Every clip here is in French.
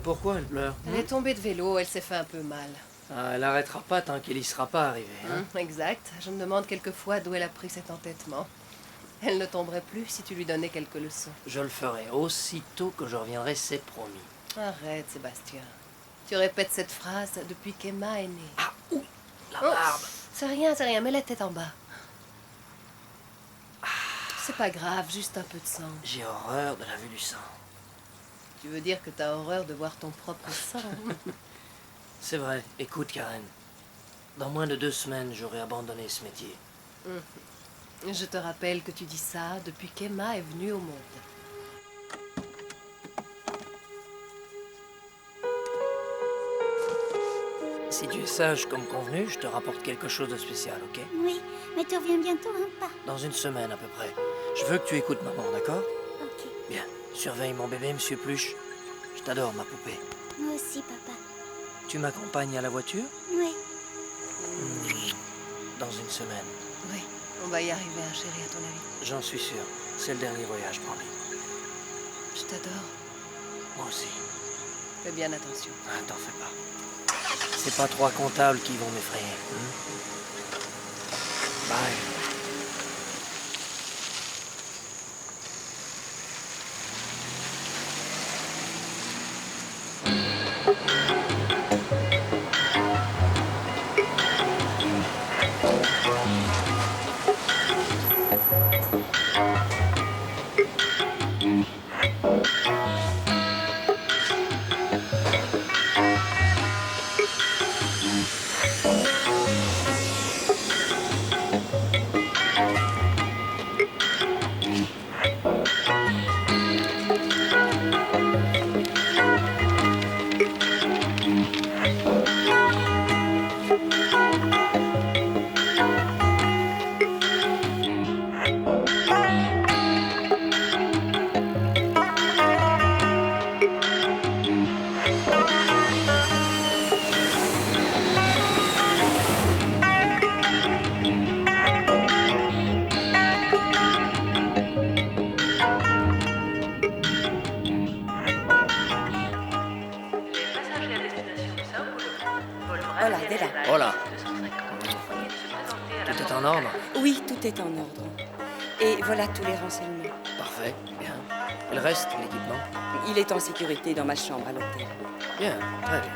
pourquoi elle pleure? Elle est tombée de vélo, elle s'est fait un peu mal. Ah, elle arrêtera pas tant qu'elle y sera pas arrivée. Hein? Exact. Je me demande quelquefois d'où elle a pris cet entêtement. Elle ne tomberait plus si tu lui donnais quelques leçons. Je le ferai aussitôt que je reviendrai, c'est promis. Arrête, Sébastien. Tu répètes cette phrase depuis qu'Emma est née. Ah, ouh, la Oh, barbe. c'est rien, mets la tête en bas. C'est pas grave, juste un peu de sang. J'ai horreur de la vue du sang. Tu veux dire que t'as horreur de voir ton propre sang? C'est vrai. Écoute, Karen. Dans moins de 2 semaines, j'aurai abandonné ce métier. Je te rappelle que tu dis ça depuis qu'Emma est venue au monde. Si tu es sage comme convenu, je te rapporte quelque chose de spécial, ok? Oui, mais tu reviens bientôt, hein, pas? Dans 1 semaine à peu près. Je veux que tu écoutes maman, d'accord? Ok. Bien. Surveille mon bébé, monsieur Pluche. Je t'adore, ma poupée. Moi aussi, papa. Tu m'accompagnes à la voiture? Oui. Dans 1 semaine. Oui, on va y arriver, hein, chérie, à ton avis. J'en suis sûr. C'est le dernier voyage, promis. Je t'adore. Moi aussi. Fais bien attention. Ah, t'en fais pas. C'est pas 3 comptables qui vont m'effrayer. Bye. Hola, Della. Hola. Tout est en ordre? Oui, tout est en ordre. Et voilà tous les renseignements. Parfait. Bien. Et le reste, l'équipement? Il est en sécurité dans ma chambre à l'hôtel. Bien. Très bien.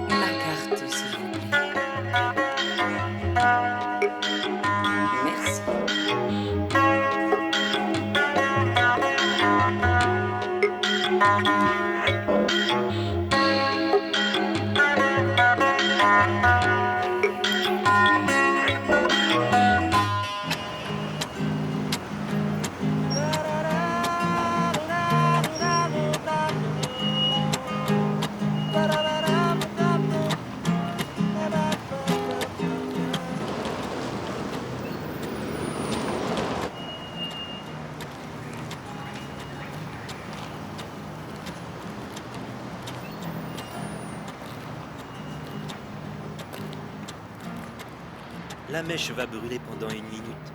Ma carte, s'il vous plaît. Merci. La mèche va brûler pendant 1 minute.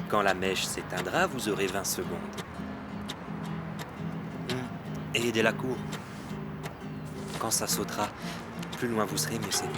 Quand la mèche s'éteindra, vous aurez 20 secondes. Et aidez la cour. Quand ça sautera, plus loin vous serez, mieux c'est.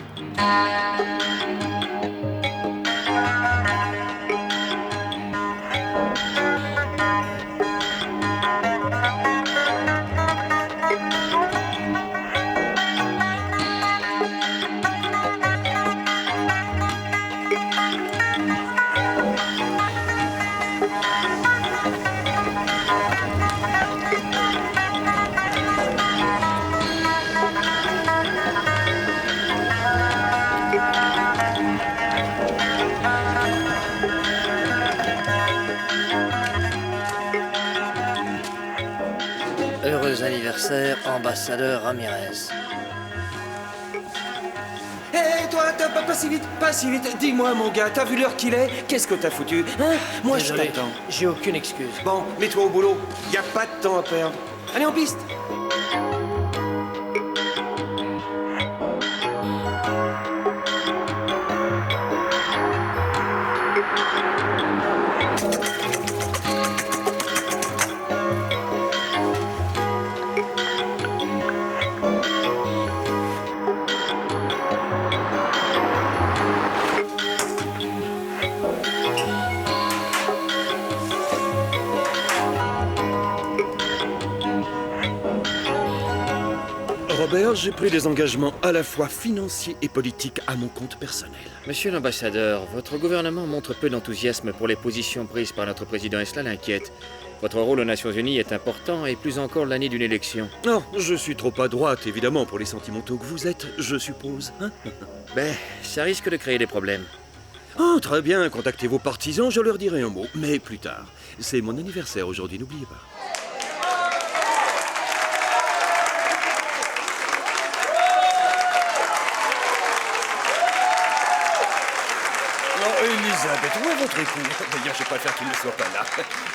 Heureux anniversaire, ambassadeur Ramirez. toi, pas si vite, pas si vite. Dis-moi, mon gars, t'as vu l'heure qu'il est? Qu'est-ce que t'as foutu? Hein? Moi, je Désolé, t'attends. j'ai aucune excuse. Bon, mets-toi au boulot. Y a pas de temps à perdre. Allez, en piste. Robert, j'ai pris des engagements à la fois financiers et politiques à mon compte personnel. Monsieur l'ambassadeur, votre gouvernement montre peu d'enthousiasme pour les positions prises par notre président et cela l'inquiète. Votre rôle aux Nations Unies est important et plus encore l'année d'une élection. Non, je suis trop à droite, évidemment, pour les sentimentaux que vous êtes, je suppose. Hein? Ben, ça risque de créer des problèmes. Oh, très bien, contactez vos partisans, je leur dirai un mot, mais plus tard. C'est mon anniversaire aujourd'hui, n'oubliez pas. Oh, Elisabeth, où est votre époux? D'ailleurs, je préfère qu'il ne soit pas là.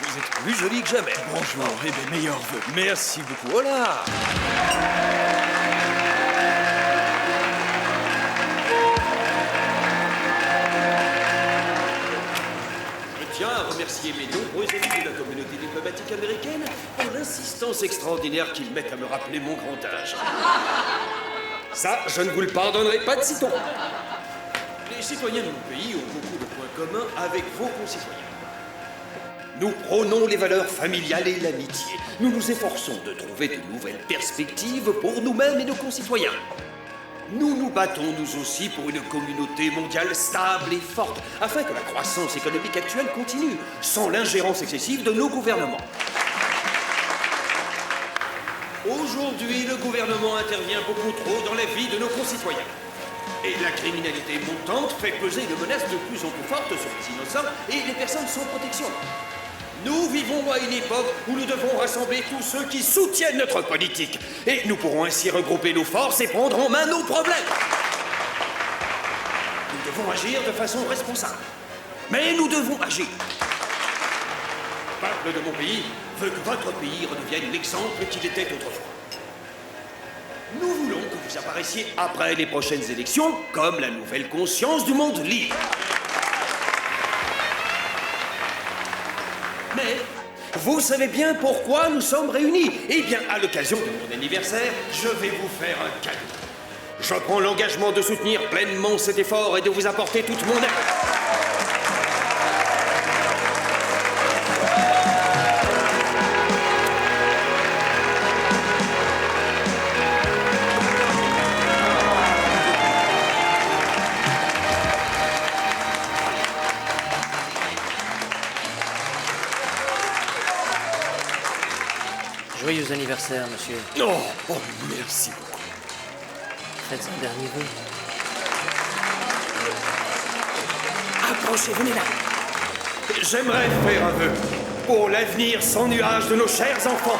Vous êtes plus jolie que jamais. Bonjour, et mes meilleurs vœux. Merci beaucoup. Oh là! Je tiens à remercier mes nombreux amis de la communauté diplomatique américaine pour l'insistance extraordinaire qu'ils mettent à me rappeler mon grand âge. Ça, je ne vous le pardonnerai pas de sitôt. Les citoyens de mon pays ont beaucoup de points communs avec vos concitoyens. Nous prônons les valeurs familiales et l'amitié. Nous nous efforçons de trouver de nouvelles perspectives pour nous-mêmes et nos concitoyens. Nous nous battons, nous aussi, pour une communauté mondiale stable et forte, afin que la croissance économique actuelle continue, sans l'ingérence excessive de nos gouvernements. Aujourd'hui, le gouvernement intervient beaucoup trop dans la vie de nos concitoyens. Et la criminalité montante fait peser une menace de plus en plus forte sur les innocents et les personnes sans protection. Nous vivons à une époque où nous devons rassembler tous ceux qui soutiennent notre politique. Et nous pourrons ainsi regrouper nos forces et prendre en main nos problèmes. Nous devons agir de façon responsable. Mais nous devons agir. Le peuple de mon pays veut que votre pays redevienne l'exemple qu'il était autrefois. Nous voulons que vous apparaissiez après les prochaines élections comme la nouvelle conscience du monde libre. Mais vous savez bien pourquoi nous sommes réunis. Eh bien, à l'occasion de mon anniversaire, je vais vous faire un cadeau. Je prends l'engagement de soutenir pleinement cet effort et de vous apporter toute mon aide. Joyeux anniversaire, monsieur. Oh, merci beaucoup. Faites un dernier vœu. Approchez, venez là. J'aimerais faire un vœu pour l'avenir sans nuage de nos chers enfants.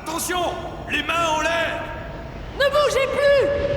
Attention! Les mains en l'air! Ne bougez plus!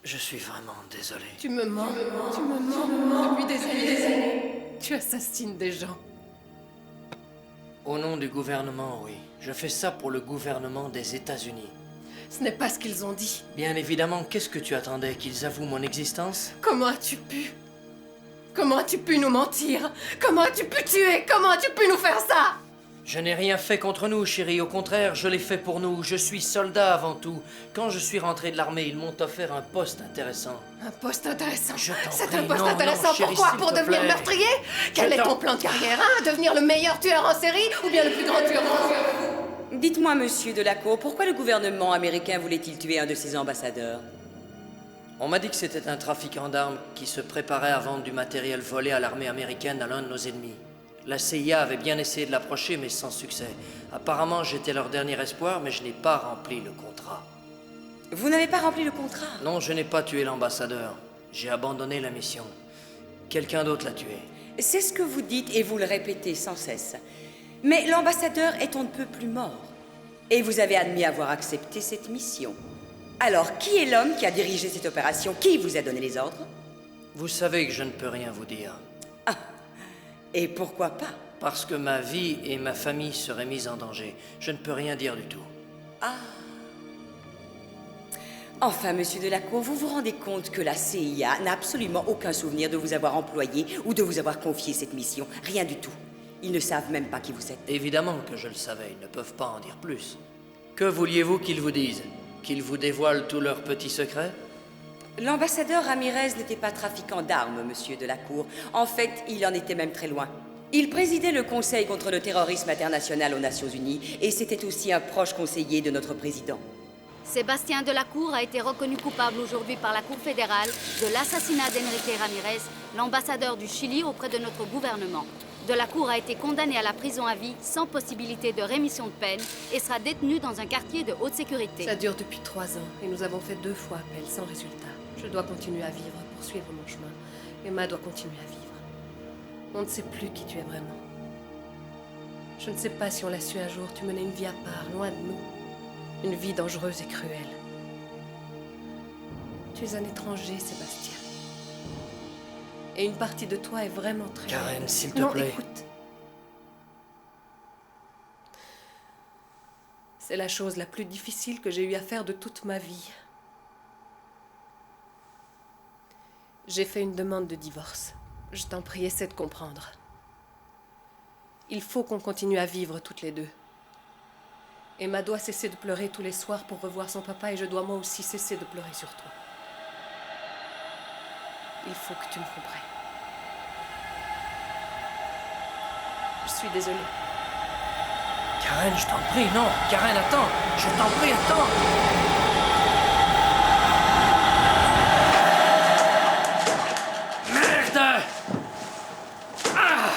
Je suis vraiment désolé. Tu me mens. Tu me mens depuis des années. Tu assassines des gens. Au nom du gouvernement, oui. Je fais ça pour le gouvernement des États-Unis. Ce n'est pas ce qu'ils ont dit. Bien évidemment, qu'est-ce que tu attendais? Qu'ils avouent mon existence? Comment as-tu pu? Comment as-tu pu nous mentir? Comment as-tu pu tuer? Comment as-tu pu nous faire ça? Je n'ai rien fait contre nous, chérie. Au contraire, je l'ai fait pour nous. Je suis soldat avant tout. Quand je suis rentré de l'armée, ils m'ont offert un poste intéressant. Un poste intéressant. Je t'en C'est prie, un poste non, intéressant. non, chérie, Pourquoi? s'il Pour te devenir plaît. meurtrier? Quel est ton plan de carrière, hein? Devenir le meilleur tueur en série ou bien le plus grand tueur en série? Dites-moi, monsieur Delacour, pourquoi le gouvernement américain voulait-il tuer un de ses ambassadeurs? On m'a dit que c'était un trafiquant d'armes qui se préparait à vendre du matériel volé à l'armée américaine à l'un de nos ennemis. La CIA avait bien essayé de l'approcher, mais sans succès. Apparemment, j'étais leur dernier espoir, mais je n'ai pas rempli le contrat. Vous n'avez pas rempli le contrat? Non, je n'ai pas tué l'ambassadeur. J'ai abandonné la mission. Quelqu'un d'autre l'a tué. C'est ce que vous dites et vous le répétez sans cesse. Mais l'ambassadeur est on ne peut plus mort. Et vous avez admis avoir accepté cette mission. Alors, qui est l'homme qui a dirigé cette opération? Qui vous a donné les ordres? Vous savez que je ne peux rien vous dire. Ah, et pourquoi pas? Parce que ma vie et ma famille seraient mises en danger. Je ne peux rien dire du tout. Ah. Enfin, monsieur Delacour, vous vous rendez compte que la CIA n'a absolument aucun souvenir de vous avoir employé ou de vous avoir confié cette mission? Rien du tout. Ils ne savent même pas qui vous êtes. Évidemment que je le savais, ils ne peuvent pas en dire plus. Que vouliez-vous qu'ils vous disent? Qu'ils vous dévoilent tous leurs petits secrets? L'ambassadeur Ramirez n'était pas trafiquant d'armes, monsieur Delacour. En fait, il en était même très loin. Il présidait le Conseil contre le terrorisme international aux Nations Unies et c'était aussi un proche conseiller de notre président. Sébastien Delacour a été reconnu coupable aujourd'hui par la Cour fédérale de l'assassinat d'Enrique Ramirez, l'ambassadeur du Chili auprès de notre gouvernement. Delacour a été condamné à la prison à vie sans possibilité de rémission de peine et sera détenu dans un quartier de haute sécurité. Ça dure depuis 3 ans et nous avons fait 2 fois appel sans résultat. Je dois continuer à vivre, poursuivre mon chemin. Emma doit continuer à vivre. On ne sait plus qui tu es vraiment. Je ne sais pas si on l'a su un jour, tu menais une vie à part, loin de nous. Une vie dangereuse et cruelle. Tu es un étranger, Sébastien. Et une partie de toi est vraiment très... Karen, s'il te non, plaît. Écoute. C'est la chose la plus difficile que j'ai eu à faire de toute ma vie. J'ai fait une demande de divorce. Je t'en prie, essaie de comprendre. Il faut qu'on continue à vivre toutes les deux. Emma doit cesser de pleurer tous les soirs pour revoir son papa et je dois moi aussi cesser de pleurer sur toi. Il faut que tu me comprennes. Je suis désolée. Karen, je t'en prie, non. Karen, attends. Je t'en prie, attends. Merde! Ah!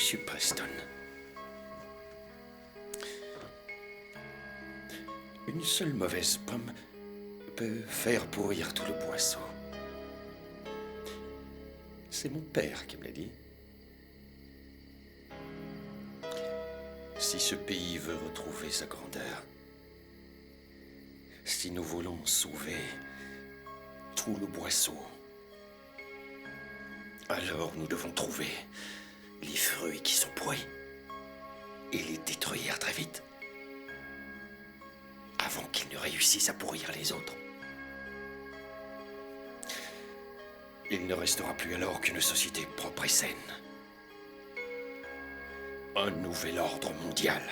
Monsieur Preston. Une seule mauvaise pomme peut faire pourrir tout le boisseau. C'est mon père qui me l'a dit. Si ce pays veut retrouver sa grandeur, si nous voulons sauver tout le boisseau, alors nous devons trouver les fruits qui sont pourris et les détruire très vite, avant qu'ils ne réussissent à pourrir les autres. Il ne restera plus alors qu'une société propre et saine. Un nouvel ordre mondial,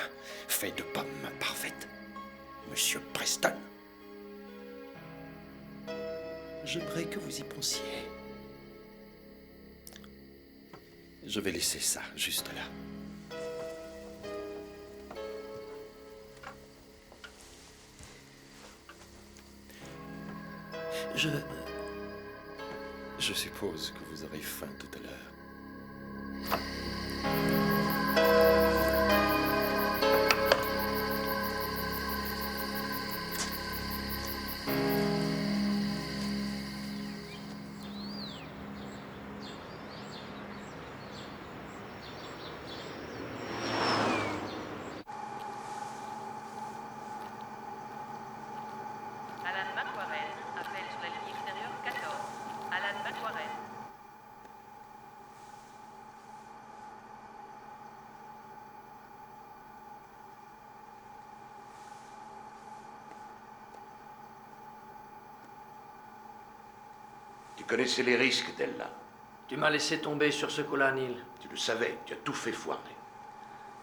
fait de pommes parfaites. Monsieur Preston. J'aimerais que vous y pensiez. Je vais laisser ça juste là. Je suppose que vous aurez faim tout à l'heure. Alan McWarren appelle sur la ligne extérieure 14. Alan McWarren. Tu connaissais les risques d'elle-là. Tu m'as laissé tomber sur ce coup-là, Neil. Tu le savais, tu as tout fait foirer.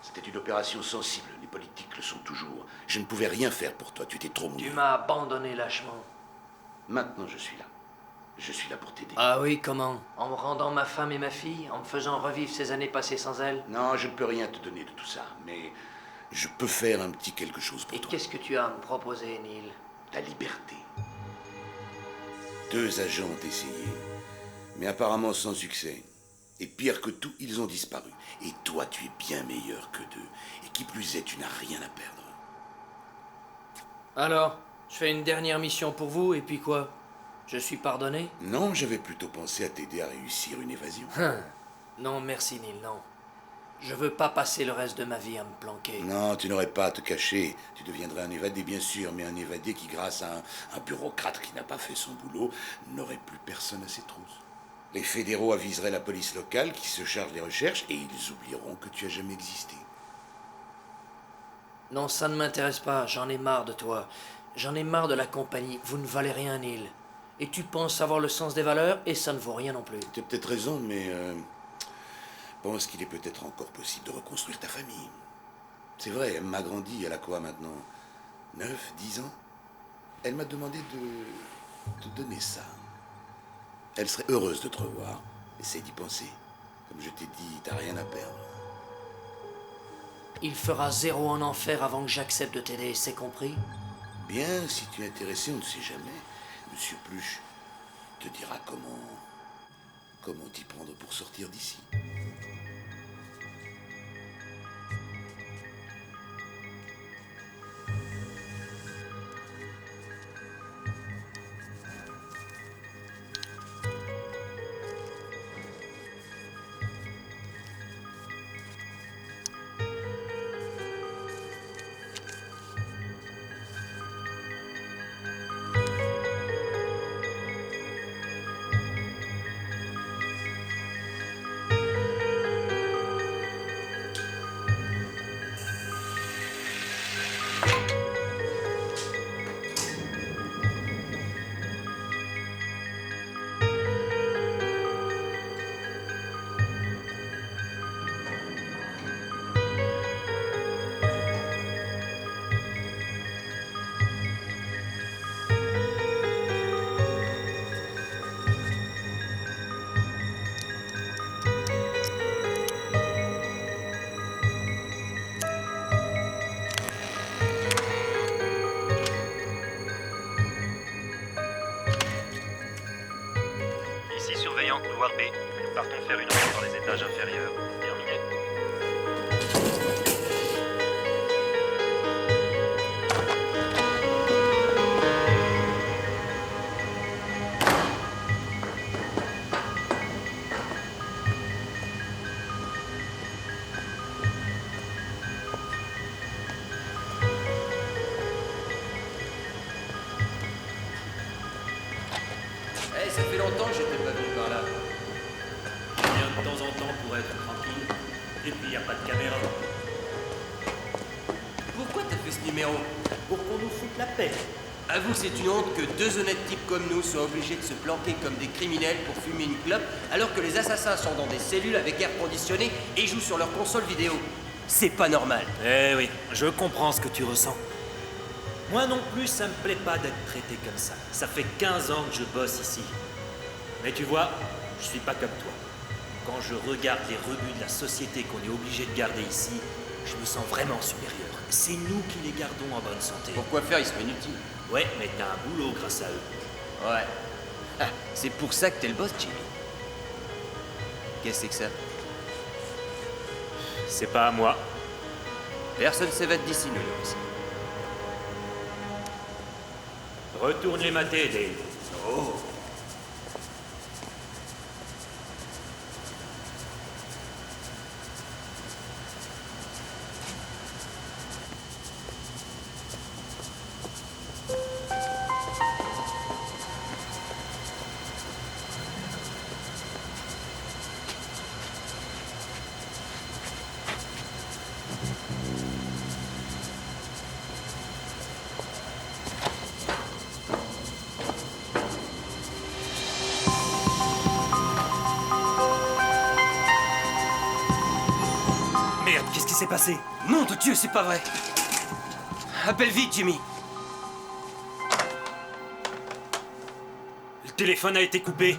C'était une opération sensible, les politiques le sont toujours. Je ne pouvais rien faire pour toi, tu t'es trop mouillé. Tu m'as abandonné lâchement. Maintenant, je suis là. Je suis là pour t'aider. Ah oui, comment? En me rendant ma femme et ma fille? En me faisant revivre ces années passées sans elles? Non, je ne peux rien te donner de tout ça, mais je peux faire un petit quelque chose pour Et toi. qu'est-ce que tu as à me proposer, Neil? La liberté. 2 agents ont essayé, mais apparemment sans succès. Et pire que tout, ils ont disparu. Et toi, tu es bien meilleur que d'eux. Et qui plus est, tu n'as rien à perdre. Alors, je fais une dernière mission pour vous, et puis quoi? Je suis pardonné? Non, j'avais plutôt pensé à t'aider à réussir une évasion. Non, merci, Neil, non. Je veux pas passer le reste de ma vie à me planquer. Non, tu n'aurais pas à te cacher. Tu deviendrais un évadé, bien sûr, mais un évadé qui, grâce à un bureaucrate qui n'a pas fait son boulot, n'aurait plus personne à ses trousses. Les fédéraux aviseraient la police locale qui se charge des recherches et ils oublieront que tu as jamais existé. Non, ça ne m'intéresse pas, j'en ai marre de toi. J'en ai marre de la compagnie, vous ne valez rien, Neil. Et tu penses avoir le sens des valeurs, et ça ne vaut rien non plus. Tu as peut-être raison, mais pense qu'il est peut-être encore possible de reconstruire ta famille. C'est vrai, elle m'a grandi, elle a quoi maintenant? 9, 10 ans? Elle m'a demandé de te donner ça. Elle serait heureuse de te revoir. Essaye d'y penser. Comme je t'ai dit, t'as rien à perdre. Il fera 0 en enfer avant que j'accepte de t'aider, c'est compris? Bien, si tu es intéressé, on ne sait jamais. Monsieur Pluche te dira comment t'y prendre pour sortir d'ici. Ici surveillant couloir B. Nous partons faire une entrée dans les étages inférieurs. Terminé. Ouais, ça fait longtemps que j'étais pas venu par là. Je viens de temps en temps pour être tranquille. Et puis, y a pas de caméra. Pourquoi t'as fait ce numéro? Pour qu'on nous foute la paix. Avoue que c'est une honte que deux honnêtes types comme nous soient obligés de se planquer comme des criminels pour fumer une clope, alors que les assassins sont dans des cellules avec air conditionné et jouent sur leur console vidéo. C'est pas normal. Eh oui, je comprends ce que tu ressens. Moi non plus, ça me plaît pas d'être traité comme ça. Ça fait 15 ans que je bosse ici. Mais tu vois, je suis pas comme toi. Quand je regarde les rebuts de la société qu'on est obligé de garder ici, je me sens vraiment supérieur. C'est nous qui les gardons en bonne santé. Pourquoi faire, ils sont inutiles. Ouais, mais t'as un boulot grâce à eux. Ouais. Ah, c'est pour ça que t'es le boss, Jimmy. Qu'est-ce que c'est que ça? C'est pas à moi. Personne s'évade d'ici, New York. Retourne les mater, Dave. Oh. Merde, qu'est-ce qui s'est passé? Nom de Dieu, c'est pas vrai. Appelle vite, Jimmy. Le téléphone a été coupé.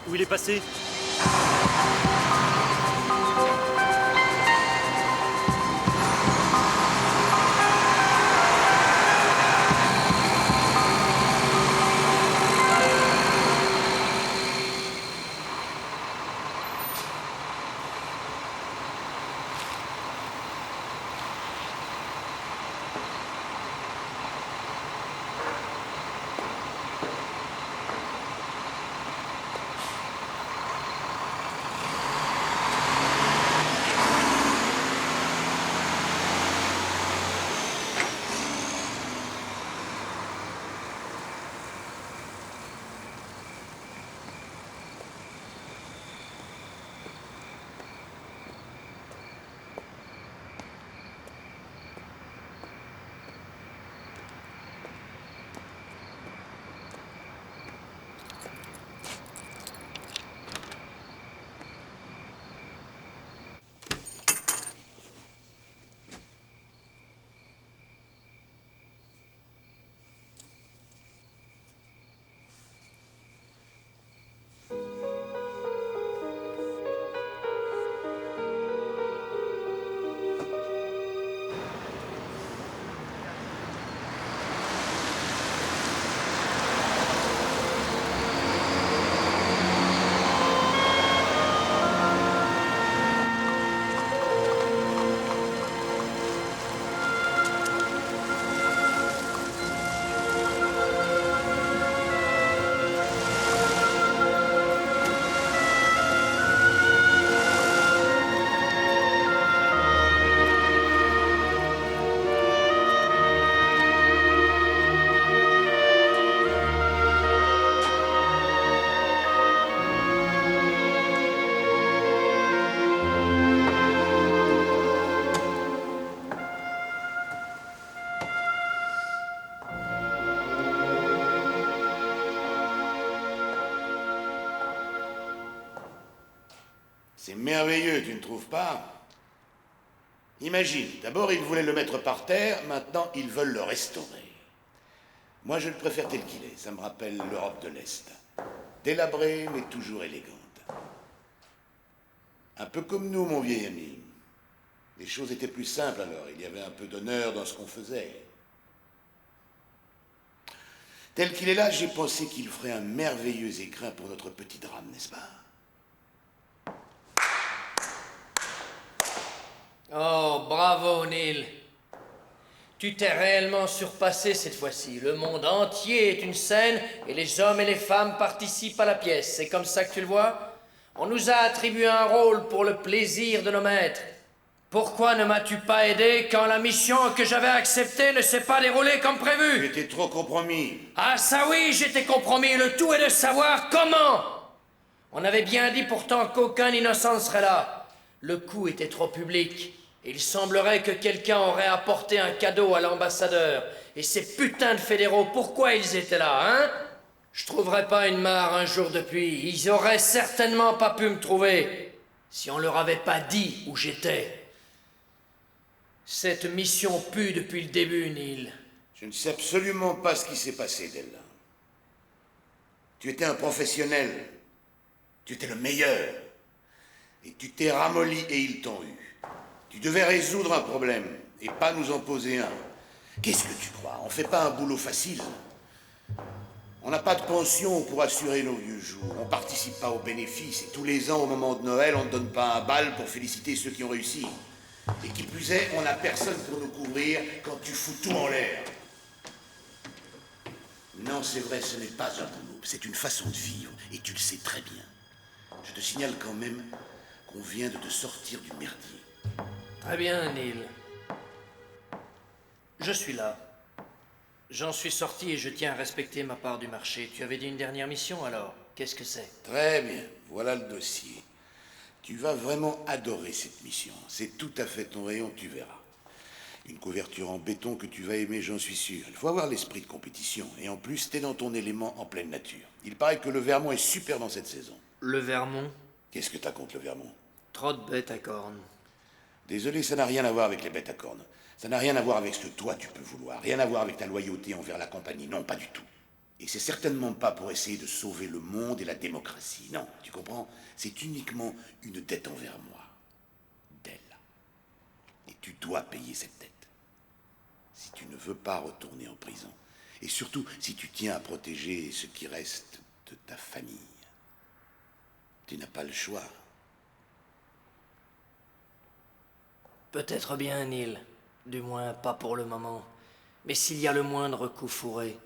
Où il est passé? C'est merveilleux, tu ne trouves pas? Imagine, d'abord ils voulaient le mettre par terre, maintenant ils veulent le restaurer. Moi je le préfère tel qu'il est, ça me rappelle l'Europe de l'Est. Délabrée, mais toujours élégante. Un peu comme nous, mon vieil ami. Les choses étaient plus simples alors, il y avait un peu d'honneur dans ce qu'on faisait. Tel qu'il est là, j'ai pensé qu'il ferait un merveilleux écrin pour notre petit drame, n'est-ce pas? Oh, bravo, Neil. Tu t'es réellement surpassé cette fois-ci. Le monde entier est une scène et les hommes et les femmes participent à la pièce. C'est comme ça que tu le vois? On nous a attribué un rôle pour le plaisir de nos maîtres. Pourquoi ne m'as-tu pas aidé quand la mission que j'avais acceptée ne s'est pas déroulée comme prévu? Tu étais trop compromis. Ah ça oui, j'étais compromis. Le tout est de savoir comment. On avait bien dit pourtant qu'aucun innocent serait là. Le coup était trop public. Il semblerait que quelqu'un aurait apporté un cadeau à l'ambassadeur. Et ces putains de fédéraux, pourquoi ils étaient là, hein? Je trouverais pas une mare un jour de pluie. Ils auraient certainement pas pu me trouver si on leur avait pas dit où j'étais. Cette mission pue depuis le début, Neil. Je ne sais absolument pas ce qui s'est passé, Della. Tu étais un professionnel. Tu étais le meilleur. Et tu t'es ramolli et ils t'ont eu. Tu devais résoudre un problème et pas nous en poser un. Qu'est-ce que tu crois? On fait pas un boulot facile. On n'a pas de pension pour assurer nos vieux jours. On participe pas aux bénéfices. Et tous les ans, au moment de Noël, on ne donne pas un bal pour féliciter ceux qui ont réussi. Et qui plus est, on n'a personne pour nous couvrir quand tu fous tout en l'air. Non, c'est vrai, ce n'est pas un boulot. C'est une façon de vivre. Et tu le sais très bien. Je te signale quand même qu'on vient de te sortir du merdier. Très bien, Neil. Je suis là. J'en suis sorti et je tiens à respecter ma part du marché. Tu avais dit une dernière mission, alors? Qu'est-ce que c'est? Très bien, voilà le dossier. Tu vas vraiment adorer cette mission. C'est tout à fait ton rayon, tu verras. Une couverture en béton que tu vas aimer, j'en suis sûr. Il faut avoir l'esprit de compétition. Et en plus, t'es dans ton élément en pleine nature. Il paraît que le Vermont est super dans cette saison. Le Vermont? Qu'est-ce que t'as contre le Vermont? Trop de bêtes à cornes. Désolé, ça n'a rien à voir avec les bêtes à cornes. Ça n'a rien à voir avec ce que toi tu peux vouloir. Rien à voir avec ta loyauté envers la compagnie. Non, pas du tout. Et c'est certainement pas pour essayer de sauver le monde et la démocratie. Non, tu comprends? C'est uniquement une dette envers moi. Della. Et tu dois payer cette dette. Si tu ne veux pas retourner en prison. Et surtout, si tu tiens à protéger ce qui reste de ta famille. Tu n'as pas le choix. Peut-être bien, Neil. Du moins, pas pour le moment. Mais s'il y a le moindre coup fourré,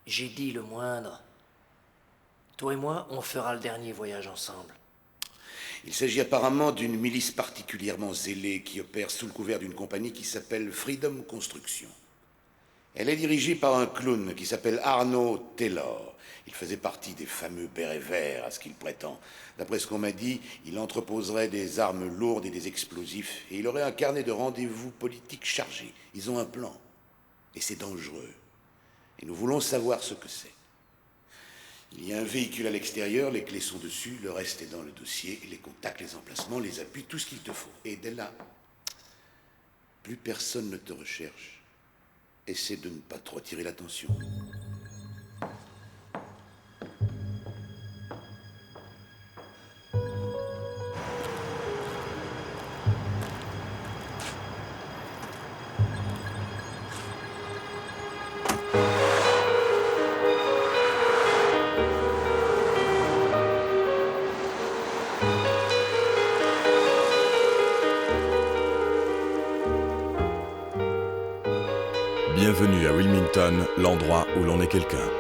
j'ai dit le moindre, toi et moi, on fera le dernier voyage ensemble. Il s'agit apparemment d'une milice particulièrement zélée qui opère sous le couvert d'une compagnie qui s'appelle Freedom Construction. Elle est dirigée par un clown qui s'appelle Arnaud Taylor. Il faisait partie des fameux bérets verts, à ce qu'il prétend. D'après ce qu'on m'a dit, il entreposerait des armes lourdes et des explosifs, et il aurait un carnet de rendez-vous politiques chargé. Ils ont un plan, et c'est dangereux. Et nous voulons savoir ce que c'est. Il y a un véhicule à l'extérieur, les clés sont dessus, le reste est dans le dossier, les contacts, les emplacements, les appuis, tout ce qu'il te faut. Et dès là, plus personne ne te recherche. Essaie de ne pas trop attirer l'attention. Bienvenue à Wilmington, l'endroit où l'on est quelqu'un.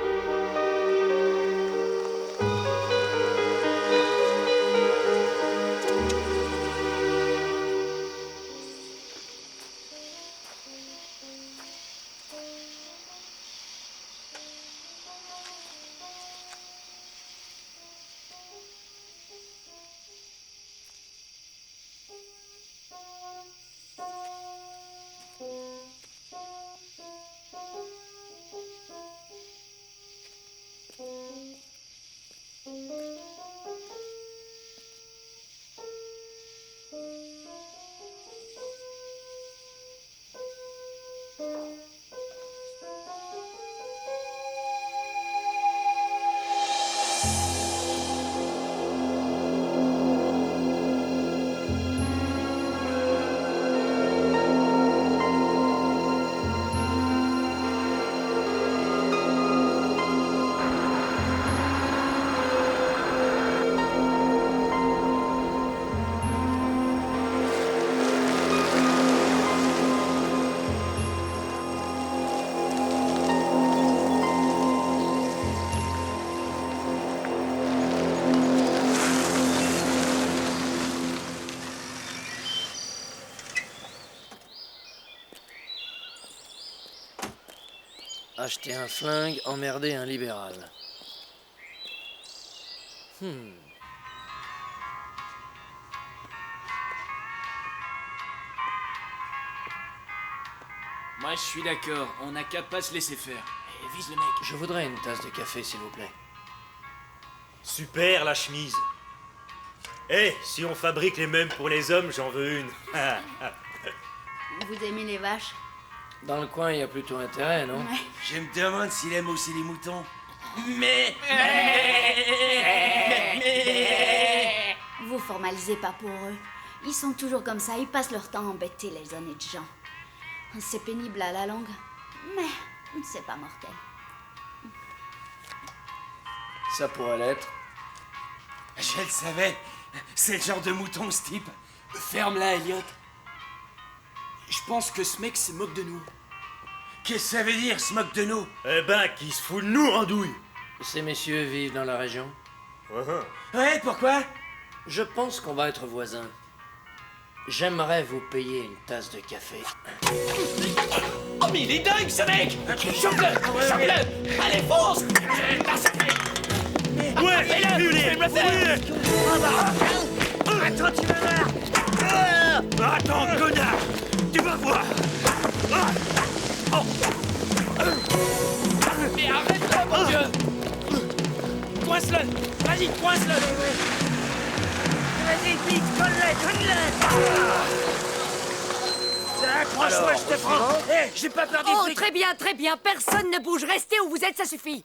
Acheter un flingue, emmerder un libéral. Moi, je suis d'accord. On n'a qu'à pas se laisser faire. Et vise le mec. Je voudrais une tasse de café, s'il vous plaît. Super la chemise. Eh, si on fabrique les mêmes pour les hommes, j'en veux une. Vous aimez les vaches? Dans le coin, il y a plutôt intérêt, non? Ouais. Je me demande s'il aime aussi les moutons. Mais... Vous formalisez pas pour eux. Ils sont toujours comme ça, ils passent leur temps à embêter les honnêtes gens. C'est pénible à la longue, mais c'est pas mortel. Ça pourrait l'être. Je le savais. C'est le genre de mouton, ce type. Ferme-la, Elliot. Je pense que ce mec se moque de nous. Qu'est-ce que ça veut dire, se moque de nous? Eh ben, qui se fout de nous, andouille. Ces messieurs vivent dans la région? Ouais, pourquoi? Je pense qu'on va être voisins. J'aimerais vous payer une tasse de café. Oh, mais il est dingue, ce mec! Chope-le! Chope-le! Allez, fonce! Ouais, fais-le! Attends, tu vas voir! Attends, connard. Tu vas voir. Mais arrête-le, mon Dieu! Coince-le! Vas-y, coince-le! Vas-y, vite, colle-le! Accroche-moi, je te prends! Hé, j'ai pas peur des Oh, flics! très bien. Personne ne bouge. Restez où vous êtes, ça suffit.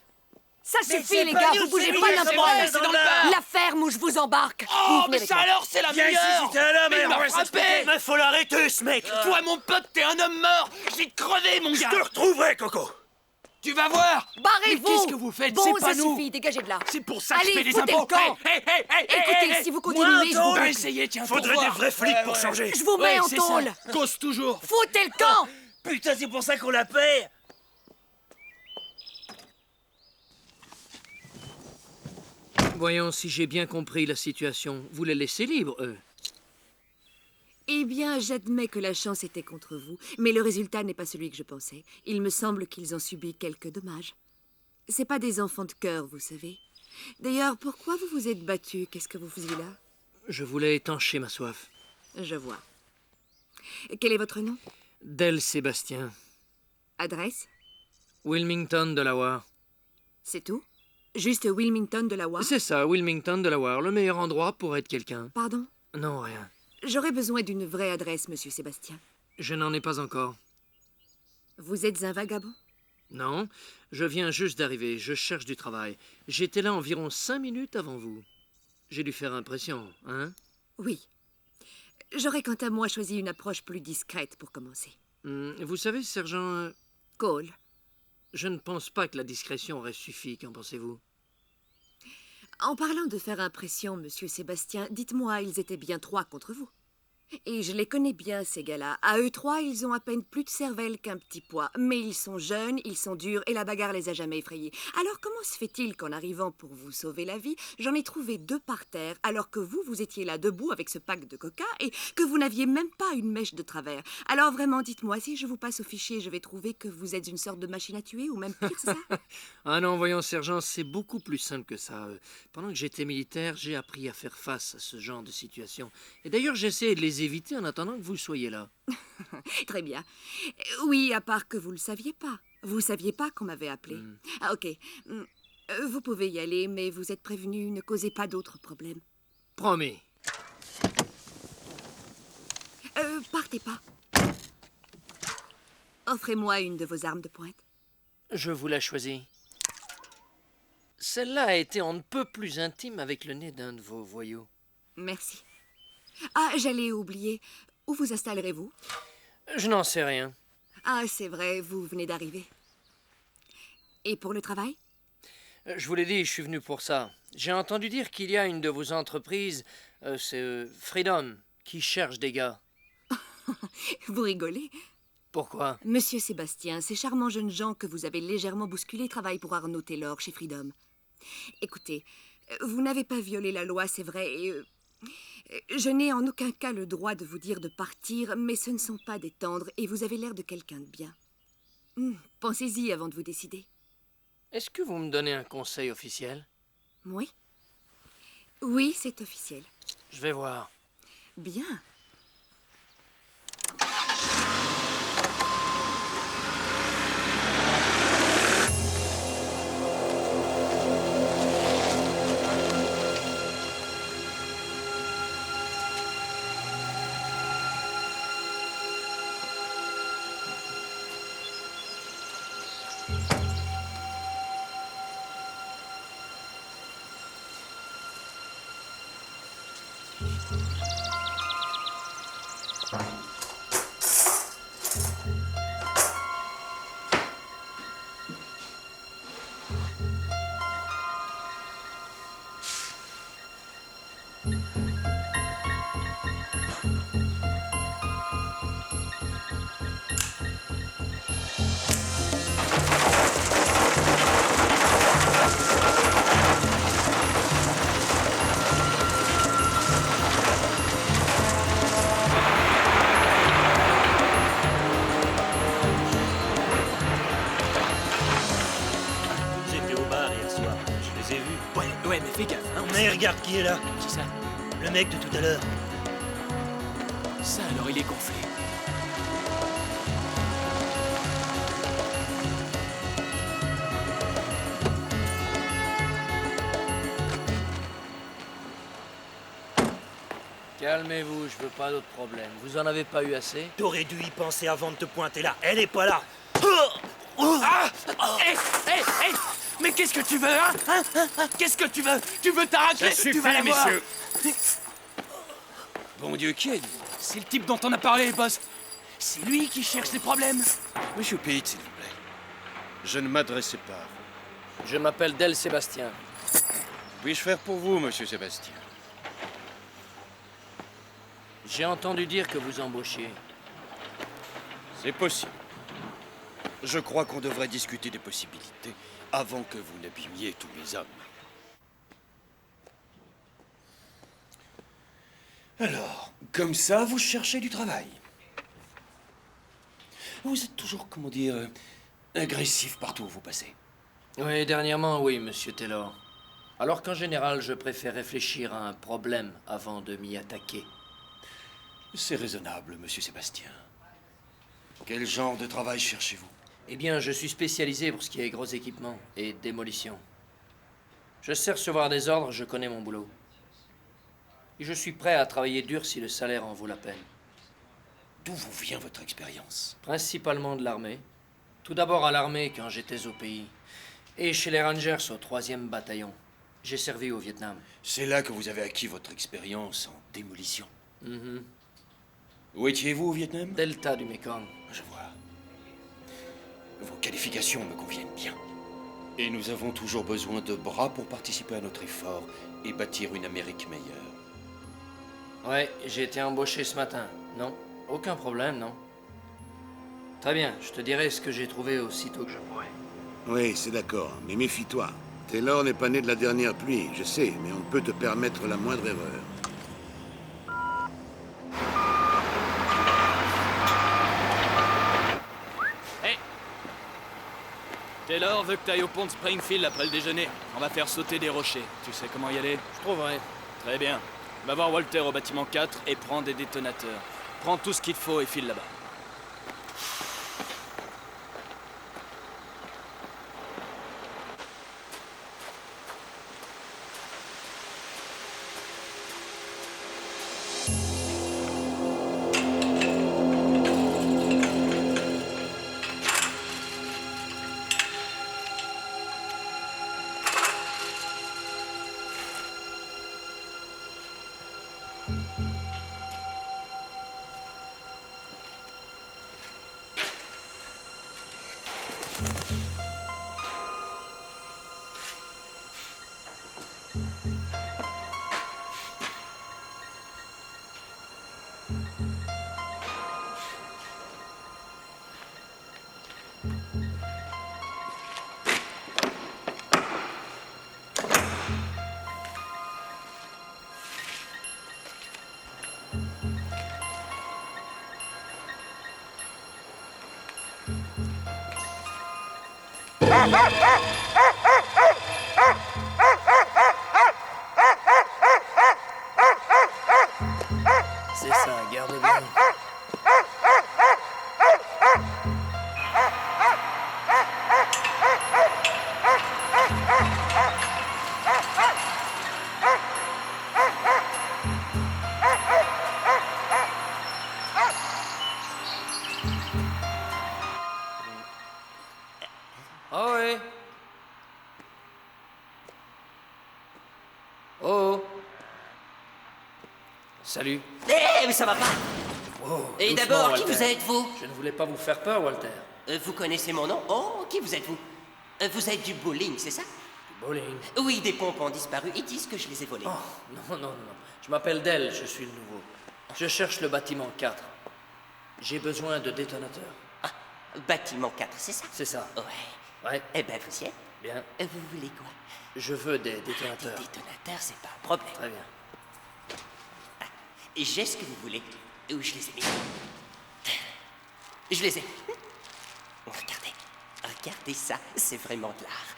Ça Mais suffit, c'est les pas gars. nous, Vous bougez c'est pas lui, n'importe c'est moi, où. c'est dans le bar. La ferme où je vous embarque. Oh, Vous venez mais avec ça moi. alors, c'est la Viens ici, meilleure! si t'es un homme, Mais il et on m'a va frappé! s'expliquer. Mais faut l'arrêter, ce mec. Toi, mon pote, t'es un homme mort! Je vais te crever, mon Je gars! te retrouverai, Coco. Tu vas voir! Barrez-vous. Mais qu'est-ce que vous faites? Bon, C'est pas ça nous! suffit. Dégagez de là. C'est pour ça que Allez, je fais des foutez impôts! le camp. Écoutez, si vous continuez, je On vous... va essayer, tiens, pour Faudrait voir. des vrais flics pour changer. Je vous mets en c'est ça. tôle. Cause toujours! Foutez le camp. Putain, c'est pour ça qu'on la paie! Voyons si j'ai bien compris la situation. Vous les laissez libres, eux. Eh bien, j'admets que la chance était contre vous, mais le résultat n'est pas celui que je pensais. Il me semble qu'ils ont subi quelques dommages. C'est pas des enfants de cœur, vous savez. D'ailleurs, pourquoi vous vous êtes battu? Qu'est-ce que vous faisiez là? Je voulais étancher ma soif. Je vois. Quel est votre nom? Del Sébastien. Adresse? Wilmington, Delaware. C'est tout? Juste Wilmington, Delaware? C'est ça, Wilmington, Delaware. Le meilleur endroit pour être quelqu'un. Pardon? Non, rien. J'aurais besoin d'une vraie adresse, monsieur Sébastien. Je n'en ai pas encore. Vous êtes un vagabond? Non, je viens juste d'arriver. Je cherche du travail. J'étais là environ 5 minutes avant vous. J'ai dû faire impression, hein? Oui. J'aurais quant à moi choisi une approche plus discrète pour commencer. Vous savez, sergent... Cole. Je ne pense pas que la discrétion aurait suffi. Qu'en pensez-vous? En parlant de faire impression, monsieur Sébastien, dites-moi, ils étaient bien 3 contre vous. Et je les connais bien, ces gars-là. À eux 3, ils ont à peine plus de cervelle qu'un petit pois. Mais ils sont jeunes, ils sont durs, et la bagarre les a jamais effrayés. Alors comment se fait-il qu'en arrivant pour vous sauver la vie, j'en ai trouvé 2 par terre, alors que vous étiez là debout avec ce pack de coca, et que vous n'aviez même pas une mèche de travers? Alors vraiment, dites-moi, si je vous passe au fichier, je vais trouver que vous êtes une sorte de machine à tuer, ou même pire, c'est ça? Ah non, voyons, sergent, c'est beaucoup plus simple que ça. Pendant que j'étais militaire, j'ai appris à faire face à ce genre de situation. Et d'ailleurs, j'ai essayé de les éviter en attendant que vous soyez là. Très bien. Oui, à part que vous le saviez pas. Vous saviez pas qu'on m'avait appelé. Ah, ok. Vous pouvez y aller, mais vous êtes prévenu, ne causez pas d'autres problèmes. Promis. Partez pas. Offrez-moi une de vos armes de pointe. Je vous la choisis. Celle-là a été on ne peut plus intime avec le nez d'un de vos voyous. Merci. Ah, j'allais oublier. Où vous installerez-vous? Je n'en sais rien. Ah, c'est vrai, vous venez d'arriver. Et pour le travail? Je vous l'ai dit, je suis venu pour ça. J'ai entendu dire qu'il y a une de vos entreprises, c'est Freedom, qui cherche des gars. Vous rigolez? Pourquoi? Monsieur Sébastien, ces charmants jeunes gens que vous avez légèrement bousculés travaillent pour Arnaud Taylor chez Freedom. Écoutez, vous n'avez pas violé la loi, c'est vrai, et je n'ai en aucun cas le droit de vous dire de partir, mais ce ne sont pas des tendres et vous avez l'air de quelqu'un de bien. Pensez-y avant de vous décider. Est-ce que vous me donnez un conseil officiel? Oui. Oui, c'est officiel. Je vais voir. Bien. J'étais au bar hier soir, je les ai vus. Ouais, mais fais gaffe, hein. Mais regarde qui est là. Qui ça? Le mec de tout à l'heure. Ça, alors, il est gonflé. Calmez-vous, je veux pas d'autres problèmes. Vous en avez pas eu assez? T'aurais dû y penser avant de te pointer là. Elle est pas là. Ah! Hé! Mais qu'est-ce que tu veux, hein? Qu'est-ce que tu veux? Tu veux ta raclette? Ça Tu vas suffit, la voir. messieurs. Bon Dieu, qui êtes-vous? C'est le type dont on a parlé, boss. C'est lui qui cherche les problèmes. Monsieur Pete, s'il vous plaît. Je ne m'adressais pas à vous. Je m'appelle Del Sébastien. Puis-je faire pour vous, monsieur Sébastien? J'ai entendu dire que vous embauchiez. C'est possible. Je crois qu'on devrait discuter des possibilités avant que vous n'abîmiez tous mes hommes. Alors, comme ça, vous cherchez du travail. Vous êtes toujours, comment dire, agressif partout où vous passez. Oui, dernièrement, oui, monsieur Taylor. Alors qu'en général, je préfère réfléchir à un problème avant de m'y attaquer. C'est raisonnable, monsieur Sébastien. Quel genre de travail cherchez-vous? Eh bien, je suis spécialisé pour ce qui est gros équipements et démolition. Je sais recevoir des ordres, je connais mon boulot. Et je suis prêt à travailler dur si le salaire en vaut la peine. D'où vous vient votre expérience? Principalement de l'armée. Tout d'abord à l'armée quand j'étais au pays. Et chez les Rangers au 3e bataillon. J'ai servi au Vietnam. C'est là que vous avez acquis votre expérience en démolition. Mhm. Où étiez-vous au Vietnam? Delta du Mekong. Je vois. Vos qualifications me conviennent bien. Et nous avons toujours besoin de bras pour participer à notre effort et bâtir une Amérique meilleure. Ouais, j'ai été embauché ce matin. Non, aucun problème, non. Très bien, je te dirai ce que j'ai trouvé aussitôt que je pourrai. Oui, c'est d'accord, mais méfie-toi. Taylor n'est pas né de la dernière pluie, je sais, mais on ne peut te permettre la moindre erreur. Hé! Taylor veut que t'ailles au pont de Springfield après le déjeuner. On va faire sauter des rochers. Tu sais comment y aller? Je trouverai. Très bien. Va voir Walter au bâtiment 4 et prends des détonateurs. Prends tout ce qu'il faut et file là-bas. C'est ça, garde bien. Oh oui. Oh. Salut. Eh, mais ça va pas. Oh, Et doucement, d'abord, qui Walter. vous êtes, vous? Je ne voulais pas vous faire peur, Walter. Vous connaissez mon nom? Oh, qui vous êtes, vous? Vous êtes du bowling, c'est ça? Du bowling. Oui, des pompes ont disparu. Ils disent que je les ai volées. Oh, non, non, non. Je m'appelle Dell, je suis le nouveau. Je cherche le bâtiment 4. J'ai besoin de détonateurs. Bâtiment 4, c'est ça? C'est ça. Ouais. Ouais. Eh ben, vous y êtes? Bien. Vous voulez quoi? Je veux des détonateurs. Des détonateurs, c'est pas un problème. Très bien. Et j'ai ce que vous voulez. Où je les ai mis? Je les ai. Regardez. Regardez ça. C'est vraiment de l'art.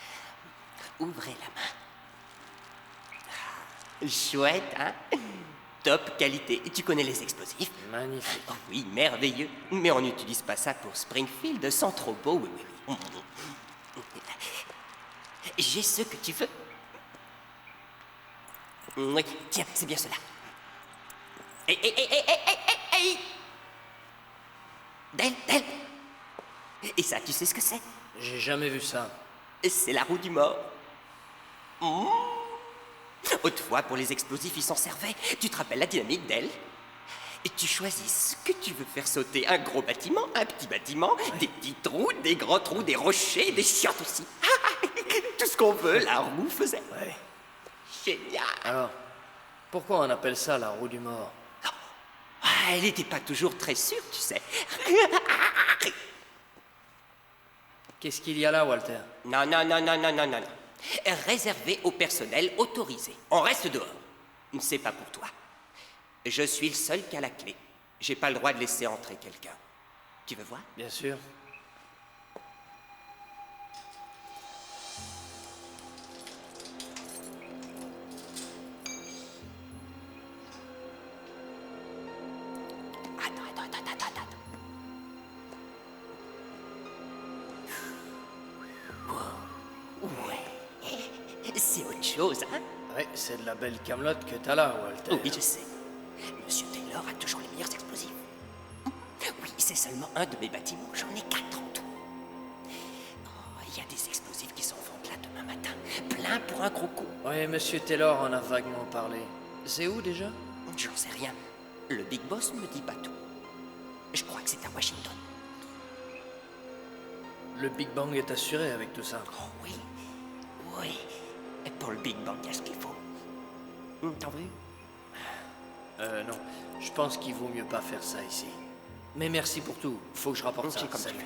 Ouvrez la main. Chouette, hein? Top qualité. Tu connais les explosifs? Magnifique. Oh oui, merveilleux. Mais on n'utilise pas ça pour Springfield sans trop beau, oui, oui, oui. J'ai ce que tu veux. Oui, tiens, c'est bien cela. Hey! Del! Et ça, tu sais ce que c'est? J'ai jamais vu ça. C'est la roue du mort. Autrefois, pour les explosifs, ils s'en servaient. Tu te rappelles la dynamique d'elle? Et tu choisis ce que tu veux faire sauter. Un gros bâtiment, un petit bâtiment, des petits trous, des grands trous, des rochers, des chiottes aussi. Tout ce qu'on veut, la roue faisait. Ouais. Génial. Alors, pourquoi on appelle ça la roue du mort? Elle n'était pas toujours très sûre, tu sais. Qu'est-ce qu'il y a là, Walter? Non. Réservé au personnel autorisé. On reste dehors. C'est pas pour toi. Je suis le seul qui a la clé. J'ai pas le droit de laisser entrer quelqu'un. Tu veux voir? Bien sûr. Attends. Ouais. C'est autre chose, hein? Ouais, c'est de la belle camelote que t'as là, Walter. Oui, je sais. Monsieur Taylor a toujours les meilleurs explosifs. Oui, c'est seulement un de mes bâtiments. J'en ai 4 en tout. Oh, il y a des explosifs qui s'en vont là demain matin. Plein pour un gros coup. Oui, Monsieur Taylor en a vaguement parlé. C'est où déjà? J'en sais rien. Le Big Boss ne me dit pas tout. Je crois que c'est à Washington. Le Big Bang est assuré avec tout ça. Oh oui. Et pour le Big Bang, il y a ce qu'il faut. T'en veux? Non. Je pense qu'il vaut mieux pas faire ça ici. Mais merci pour tout. Faut que je rapporte ça. Comme Salut.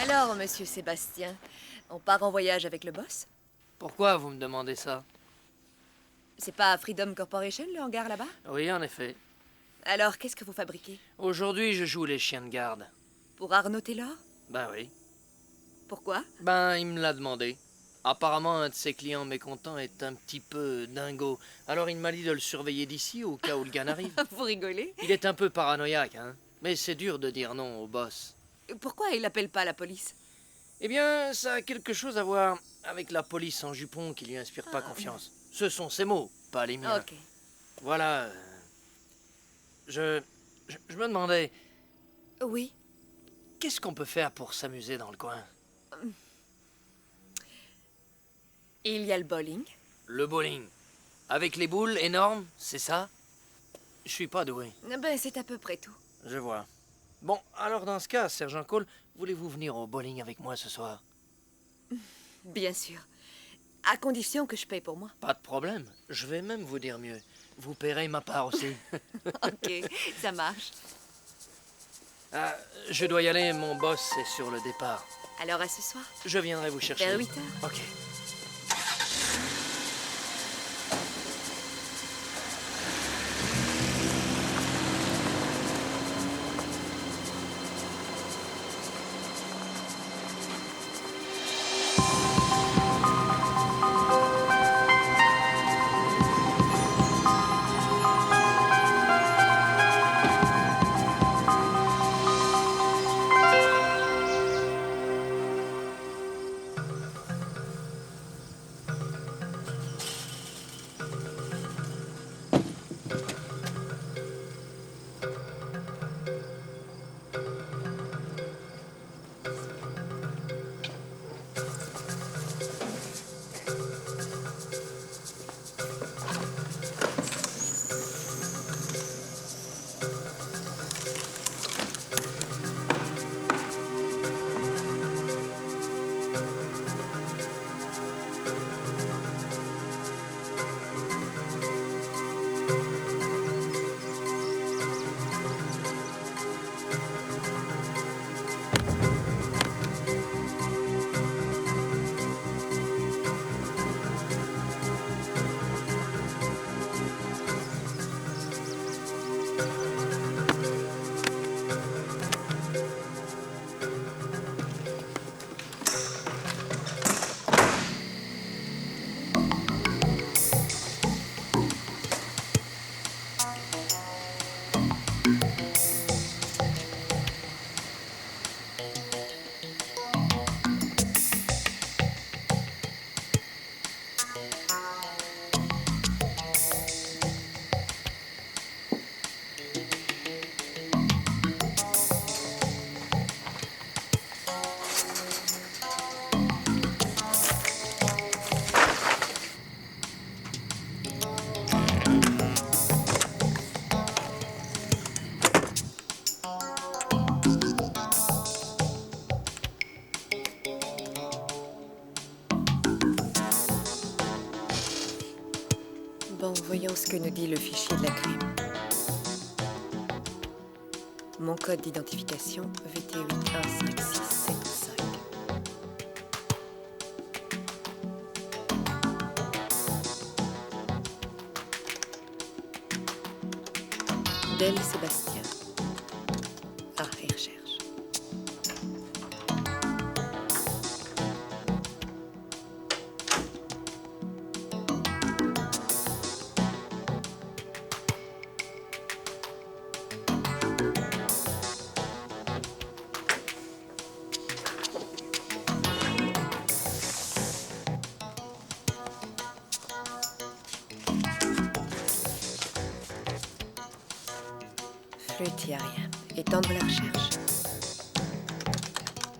Alors, monsieur Sébastien, on part en voyage avec le boss? Pourquoi vous me demandez ça? C'est pas à Freedom Corporation, le hangar là-bas? Oui, en effet. Alors, qu'est-ce que vous fabriquez? Aujourd'hui, je joue les chiens de garde. Pour Arnaud Taylor? Ben oui. Pourquoi? Ben, il me l'a demandé. Apparemment, un de ses clients mécontents est un petit peu dingo. Alors il m'a dit de le surveiller d'ici au cas où le gars n'arrive. Vous rigolez? Il est un peu paranoïaque, hein. Mais c'est dur de dire non au boss. Pourquoi il appelle pas la police? Eh bien, ça a quelque chose à voir avec la police en jupon qui lui inspire pas confiance. Ce sont ses mots, pas les miens. Ok. Voilà. Je me demandais... Oui? Qu'est-ce qu'on peut faire pour s'amuser dans le coin? Il y a le bowling. Le bowling. Avec les boules énormes, c'est ça? Je suis pas doué. Ben, c'est à peu près tout. Je vois. Bon, alors dans ce cas, Sergent Cole, voulez-vous venir au bowling avec moi ce soir? Bien sûr. À condition que je paye pour moi. Pas de problème. Je vais même vous dire mieux. Vous paierez ma part aussi. Ok, ça marche. Ah, je dois y aller, mon boss est sur le départ. Alors à ce soir? Je viendrai vous chercher. Vers 8 heures. Ok. Bon, voyons ce que nous dit le fichier de la crime. Mon code d'identification, VT815675. Del Sébastien. Ah, il recherche. Flûte, il n'y a rien. Étendre la recherche.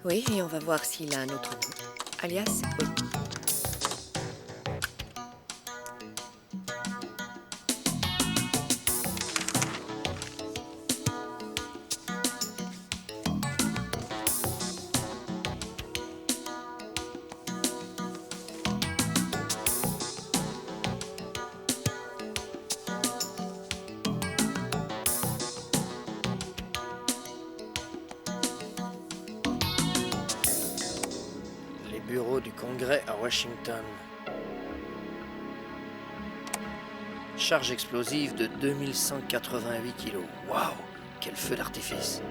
Oui, et on va voir s'il a un autre nom. Alias, oui. Bureau du Congrès à Washington. Charge explosive de 2188 kg. Waouh! Quel feu d'artifice!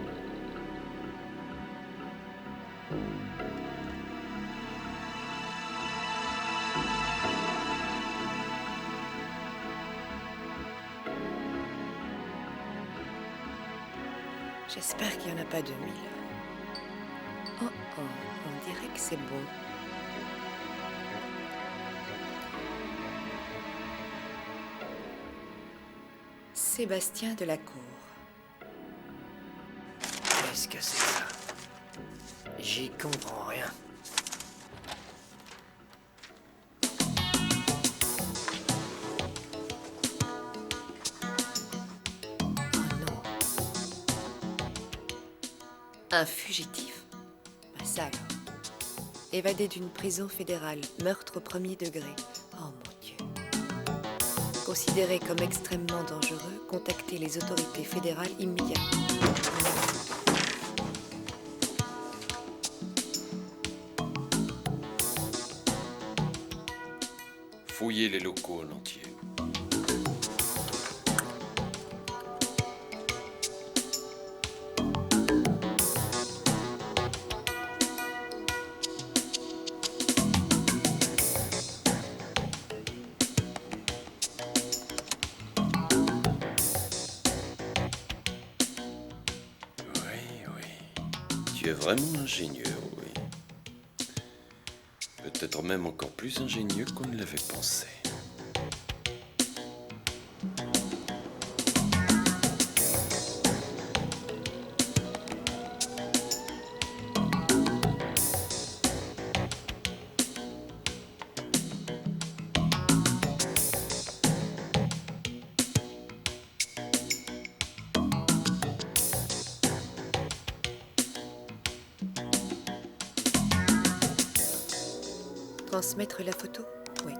J'espère qu'il n'y en a pas 2000. Oh, on dirait que c'est bon. Sébastien de la Cour. Qu'est-ce que c'est ça? J'y comprends rien. Un fugitif? Bah ça alors. Évadé d'une prison fédérale, meurtre au premier degré. Oh mon Dieu. Considéré comme extrêmement dangereux, contactez les autorités fédérales immédiatement. Fouillez les locaux en entier. Tu es vraiment ingénieux, oui. Peut-être même encore plus ingénieux qu'on ne l'avait pensé. Transmettre la photo? Oui.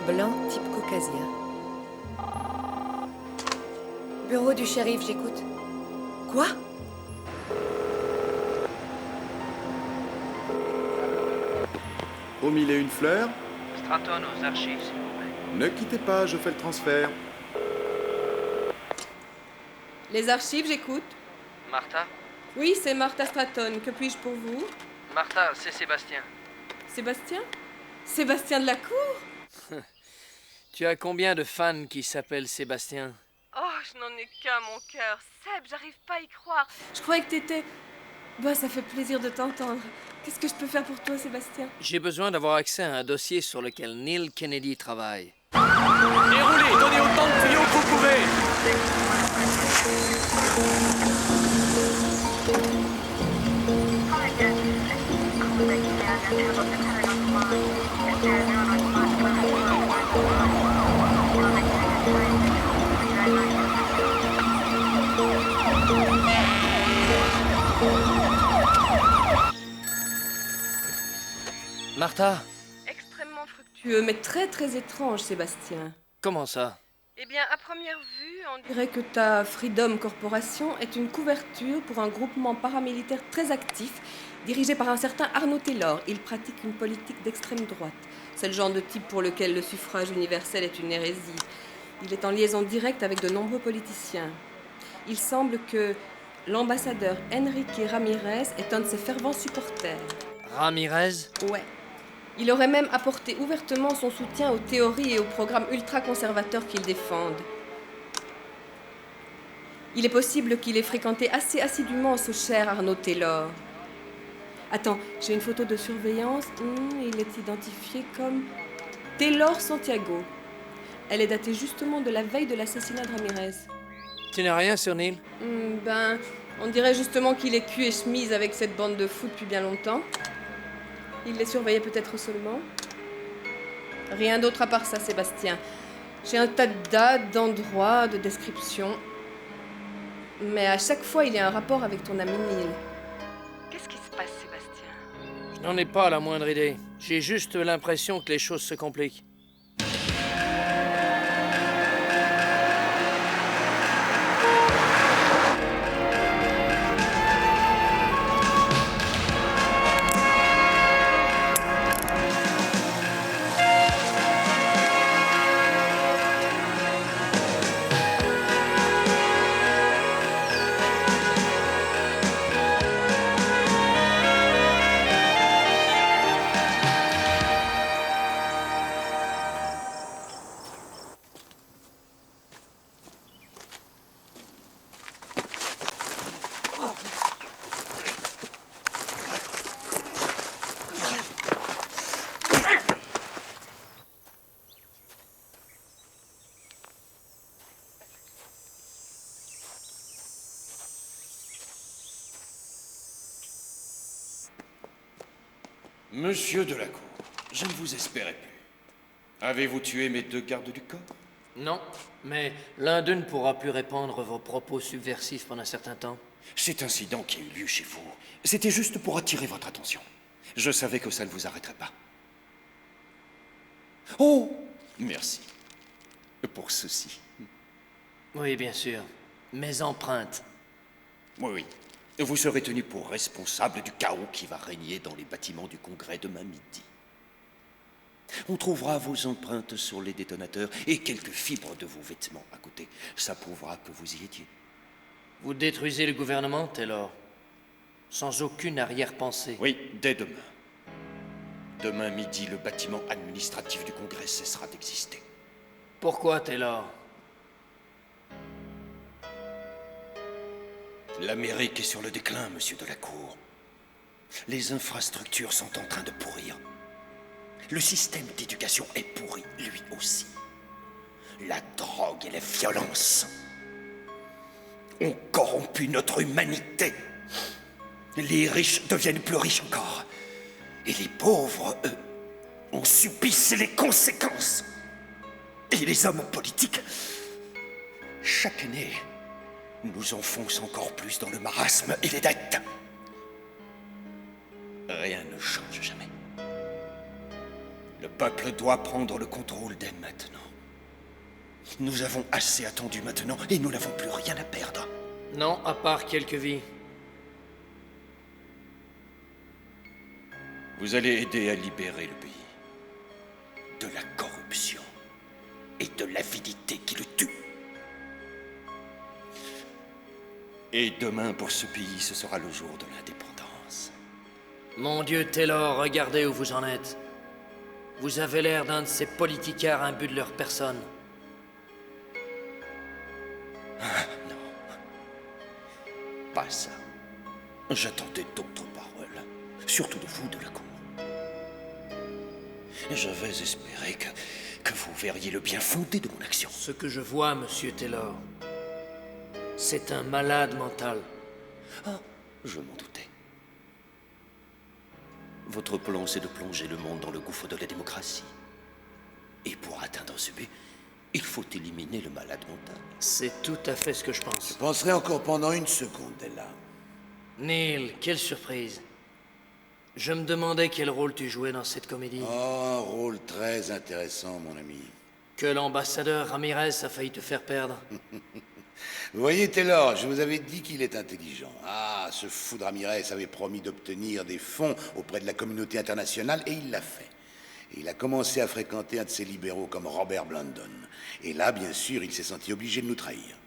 Blanc, type caucasien. Bureau du shérif, j'écoute. Quoi? Au 1001 fleurs. Stratton aux archives, s'il vous plaît. Ne quittez pas, je fais le transfert. Les archives, j'écoute. Martha? Oui, c'est Martha Stratton. Que puis-je pour vous? Martha, c'est Sébastien. Sébastien? Sébastien de la Cour? Tu as combien de fans qui s'appellent Sébastien? Oh, je n'en ai qu'un, mon cœur. Seb, j'arrive pas à y croire. Je croyais que t'étais... Bah, ça fait plaisir de t'entendre. Qu'est-ce que je peux faire pour toi, Sébastien? J'ai besoin d'avoir accès à un dossier sur lequel Neil Kennedy travaille. Déroulez, donnez autant de tuyaux que vous pouvez. Martha? Extrêmement fructueux, mais très très étrange, Sébastien. Comment ça? Eh bien, à première vue, on dirait que ta Freedom Corporation est une couverture pour un groupement paramilitaire très actif, dirigé par un certain Arnaud Taylor. Il pratique une politique d'extrême droite. C'est le genre de type pour lequel le suffrage universel est une hérésie. Il est en liaison directe avec de nombreux politiciens. Il semble que l'ambassadeur Enrique Ramirez est un de ses fervents supporters. Ramirez? Ouais. Il aurait même apporté ouvertement son soutien aux théories et aux programmes ultra-conservateurs qu'ils défendent. Il est possible qu'il ait fréquenté assez assidûment ce cher Arnaud Taylor. Attends, j'ai une photo de surveillance. Il est identifié comme Taylor Santiago. Elle est datée justement de la veille de l'assassinat de Ramirez. Tu n'as rien sur Neil? On dirait justement qu'il est cul et chemise avec cette bande de fous depuis bien longtemps. Il les surveillait peut-être seulement. Rien d'autre à part ça, Sébastien. J'ai un tas de dates, d'endroits, de descriptions. Mais à chaque fois, il y a un rapport avec ton ami Neil. Qu'est-ce qui se passe, Sébastien? Je n'en ai pas la moindre idée. J'ai juste l'impression que les choses se compliquent. Monsieur Delacour, je ne vous espérais plus. Avez-vous tué mes 2 gardes du corps? Non, mais l'un d'eux ne pourra plus répandre vos propos subversifs pendant un certain temps. Cet incident qui a eu lieu chez vous, c'était juste pour attirer votre attention. Je savais que ça ne vous arrêterait pas. Oh, merci pour ceci. Oui, bien sûr. Mes empreintes. Oui. Vous serez tenu pour responsable du chaos qui va régner dans les bâtiments du Congrès demain midi. On trouvera vos empreintes sur les détonateurs et quelques fibres de vos vêtements à côté. Ça prouvera que vous y étiez. Vous détruisez le gouvernement, Taylor, sans aucune arrière-pensée. Oui, dès demain. Demain midi, le bâtiment administratif du Congrès cessera d'exister. Pourquoi, Taylor? L'Amérique est sur le déclin, monsieur Delacour. Les infrastructures sont en train de pourrir. Le système d'éducation est pourri, lui aussi. La drogue et la violence ont corrompu notre humanité. Les riches deviennent plus riches encore. Et les pauvres, eux, en subissent les conséquences. Et les hommes politiques, chaque année, nous enfonce encore plus dans le marasme et les dettes. Rien ne change jamais. Le peuple doit prendre le contrôle dès maintenant. Nous avons assez attendu maintenant et nous n'avons plus rien à perdre. Non, à part quelques vies. Vous allez aider à libérer le pays de la corruption et de l'avidité qui le tue. Et demain, pour ce pays, ce sera le jour de l'indépendance. Mon Dieu, Taylor, regardez où vous en êtes. Vous avez l'air d'un de ces politicards imbus de leur personne. Ah, non. Pas ça. J'attendais d'autres paroles. Surtout de vous, Delacour. J'avais espéré que vous verriez le bien fondé de mon action. Ce que je vois, monsieur Taylor, c'est un malade mental. Ah, je m'en doutais. Votre plan, c'est de plonger le monde dans le gouffre de la démocratie. Et pour atteindre ce but, il faut éliminer le malade mental. C'est tout à fait ce que je pense. Je penserai encore pendant une seconde, Della. Neil, quelle surprise. Je me demandais quel rôle tu jouais dans cette comédie. Oh, un rôle très intéressant, mon ami. Que l'ambassadeur Ramirez a failli te faire perdre. Vous voyez, Taylor, je vous avais dit qu'il est intelligent. Ah, ce fou de Ramirez avait promis d'obtenir des fonds auprès de la communauté internationale, et il l'a fait. Et il a commencé à fréquenter un de ces libéraux comme Robert Blandon. Et là, bien sûr, il s'est senti obligé de nous trahir.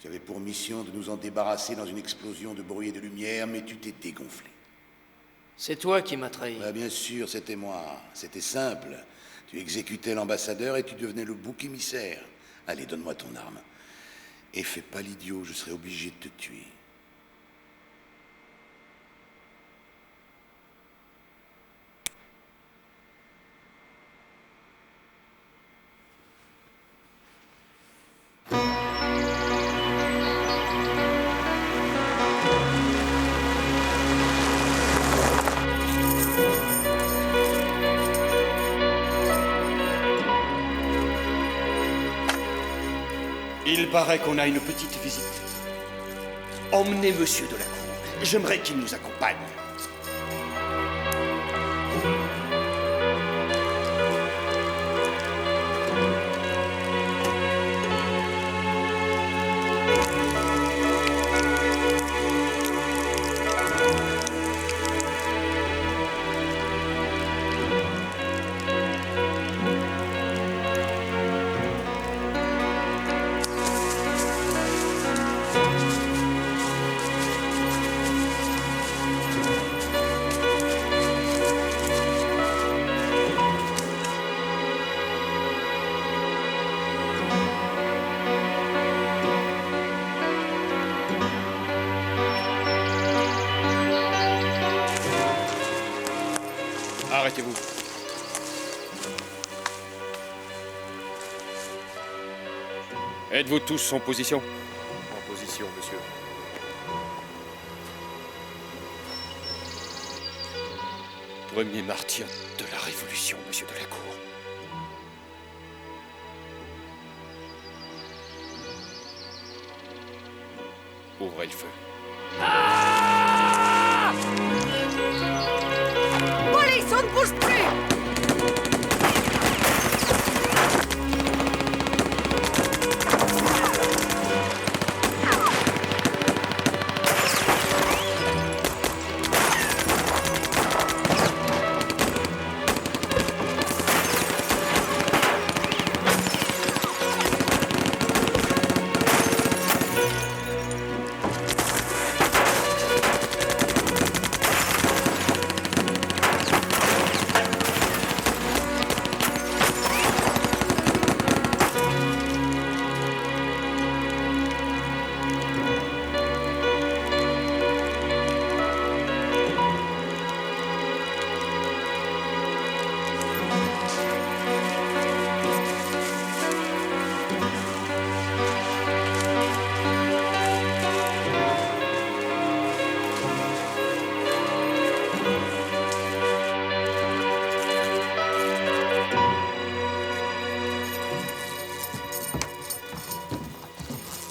Tu avais pour mission de nous en débarrasser dans une explosion de bruit et de lumière, mais tu t'es dégonflé. C'est toi qui m'as trahi. Bah, bien sûr, c'était moi. C'était simple. Tu exécutais l'ambassadeur et tu devenais le bouc émissaire. Allez, donne-moi ton arme. Et fais pas l'idiot, je serai obligé de te tuer. Il paraît qu'on a une petite visite. Emmenez Monsieur de la Cour. J'aimerais qu'il nous accompagne. Arrêtez-vous. Êtes-vous tous en position? En position, monsieur. Premier martyr de la Révolution, monsieur de la Cour. Ouvrez le feu. Police, on ne bouge plus!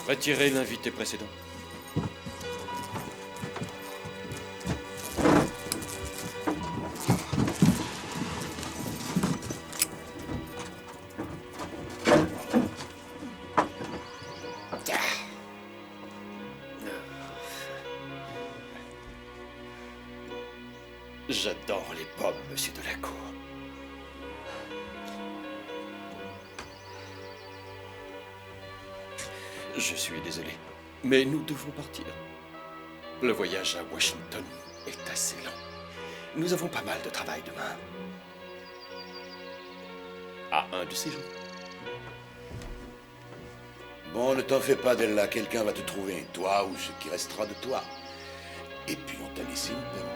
Retirez l'invité précédent. J'adore les pommes, monsieur de la Cour. Je suis désolé, mais nous devons partir. Le voyage à Washington est assez lent. Nous avons pas mal de travail demain. À un de ces jours. Bon, ne t'en fais pas, Della. Quelqu'un va te trouver. Toi ou ce qui restera de toi. Et puis on t'a laissé une peine.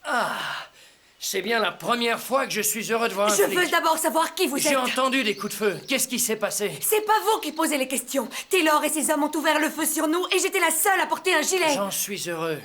Ah, c'est bien la première fois que je suis heureux de voir un Je flic. veux d'abord savoir qui vous êtes. J'ai entendu des coups de feu. Qu'est-ce qui s'est passé? C'est pas vous qui posez les questions. Taylor et ses hommes ont ouvert le feu sur nous et j'étais la seule à porter un gilet. J'en suis heureux.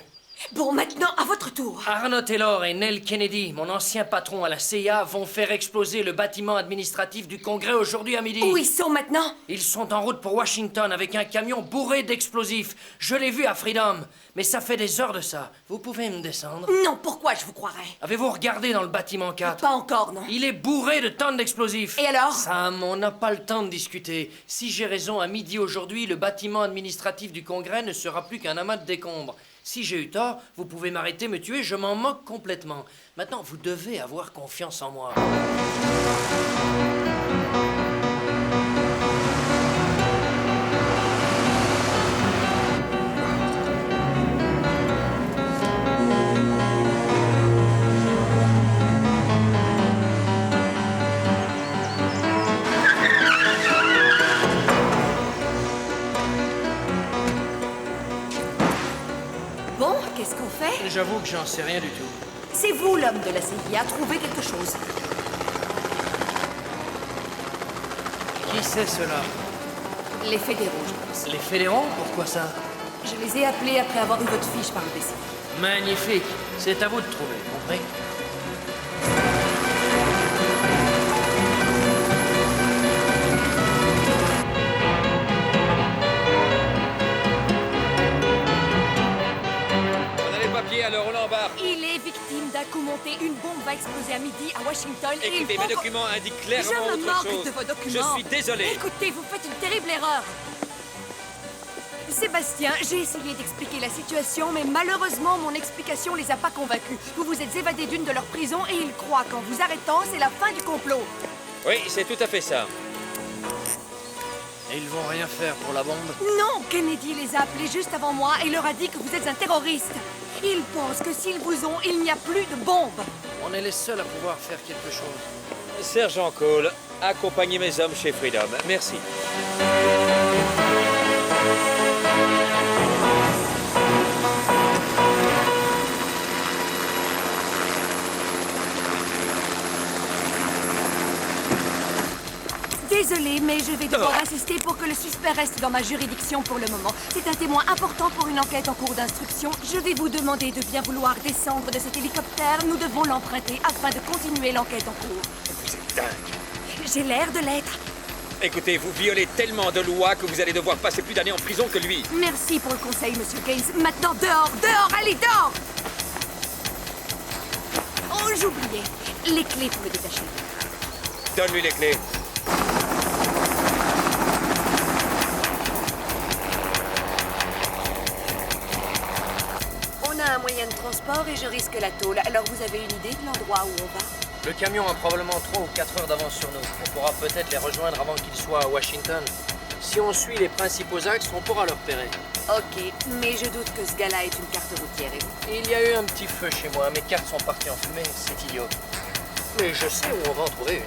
Bon, maintenant, à votre tour. Arnold Taylor et Nell Kennedy, mon ancien patron à la CIA, vont faire exploser le bâtiment administratif du Congrès aujourd'hui à midi. Où ils sont maintenant? Ils sont en route pour Washington avec un camion bourré d'explosifs. Je l'ai vu à Freedom, mais ça fait des heures de ça. Vous pouvez me descendre? Non, pourquoi je vous croirais? Avez-vous regardé dans le bâtiment 4? Pas encore, non. Il est bourré de tonnes d'explosifs. Et alors? Sam, on n'a pas le temps de discuter. Si j'ai raison, à midi aujourd'hui, le bâtiment administratif du Congrès ne sera plus qu'un amas de décombres. Si j'ai eu tort, vous pouvez m'arrêter, me tuer, je m'en moque complètement. Maintenant, vous devez avoir confiance en moi. Bon, qu'est-ce qu'on fait? J'avoue que j'en sais rien du tout. C'est vous, l'homme de la CIA. Trouvez quelque chose. Qui c'est cela? Les fédéraux, je pense. Les fédéraux? Pourquoi ça? Je les ai appelés après avoir eu votre fiche par le PC. Magnifique. C'est à vous de trouver, compris? On a les papiers, alors on l'embarque. Il est victime d'un coup monté. Une bombe va exploser à midi à Washington. et Écoutez, il faut mes documents indiquent clairement Je me autre moque chose. de vos documents. Je suis désolé. Écoutez, vous faites une terrible erreur. Sébastien, j'ai essayé d'expliquer la situation, mais malheureusement, mon explication les a pas convaincus. Vous vous êtes évadé d'une de leurs prisons et ils croient qu'en vous arrêtant, c'est la fin du complot. Oui, c'est tout à fait ça. Et ils vont rien faire pour la bombe? Non, Kennedy les a appelés juste avant moi et leur a dit que vous êtes un terroriste. Ils pensent que s'ils vous ont, il n'y a plus de bombe. On est les seuls à pouvoir faire quelque chose. Sergent Cole, accompagnez mes hommes chez Freedom. Merci. Désolée, mais je vais devoir insister pour que le suspect reste dans ma juridiction pour le moment. C'est un témoin important pour une enquête en cours d'instruction. Je vais vous demander de bien vouloir descendre de cet hélicoptère. Nous devons l'emprunter afin de continuer l'enquête en cours. Vous êtes dingue. J'ai l'air de l'être. Écoutez, vous violez tellement de lois que vous allez devoir passer plus d'années en prison que lui. Merci pour le conseil, Monsieur Gaines. Maintenant, dehors, dehors, allez, dehors! Oh, j'oubliais. Les clés pour le détacher. Donne-lui les clés. On a un moyen de transport et je risque la tôle. Alors vous avez une idée de l'endroit où on va? Le camion a probablement 3 ou 4 heures d'avance sur nous. On pourra peut-être les rejoindre avant qu'ils soient à Washington. Si on suit les principaux axes, on pourra le repérer. Ok, mais je doute que ce gars-là ait une carte routière. Il y a eu un petit feu chez moi. Mes cartes sont parties en fumée. C'est idiot. Mais je sais où on va en trouver une.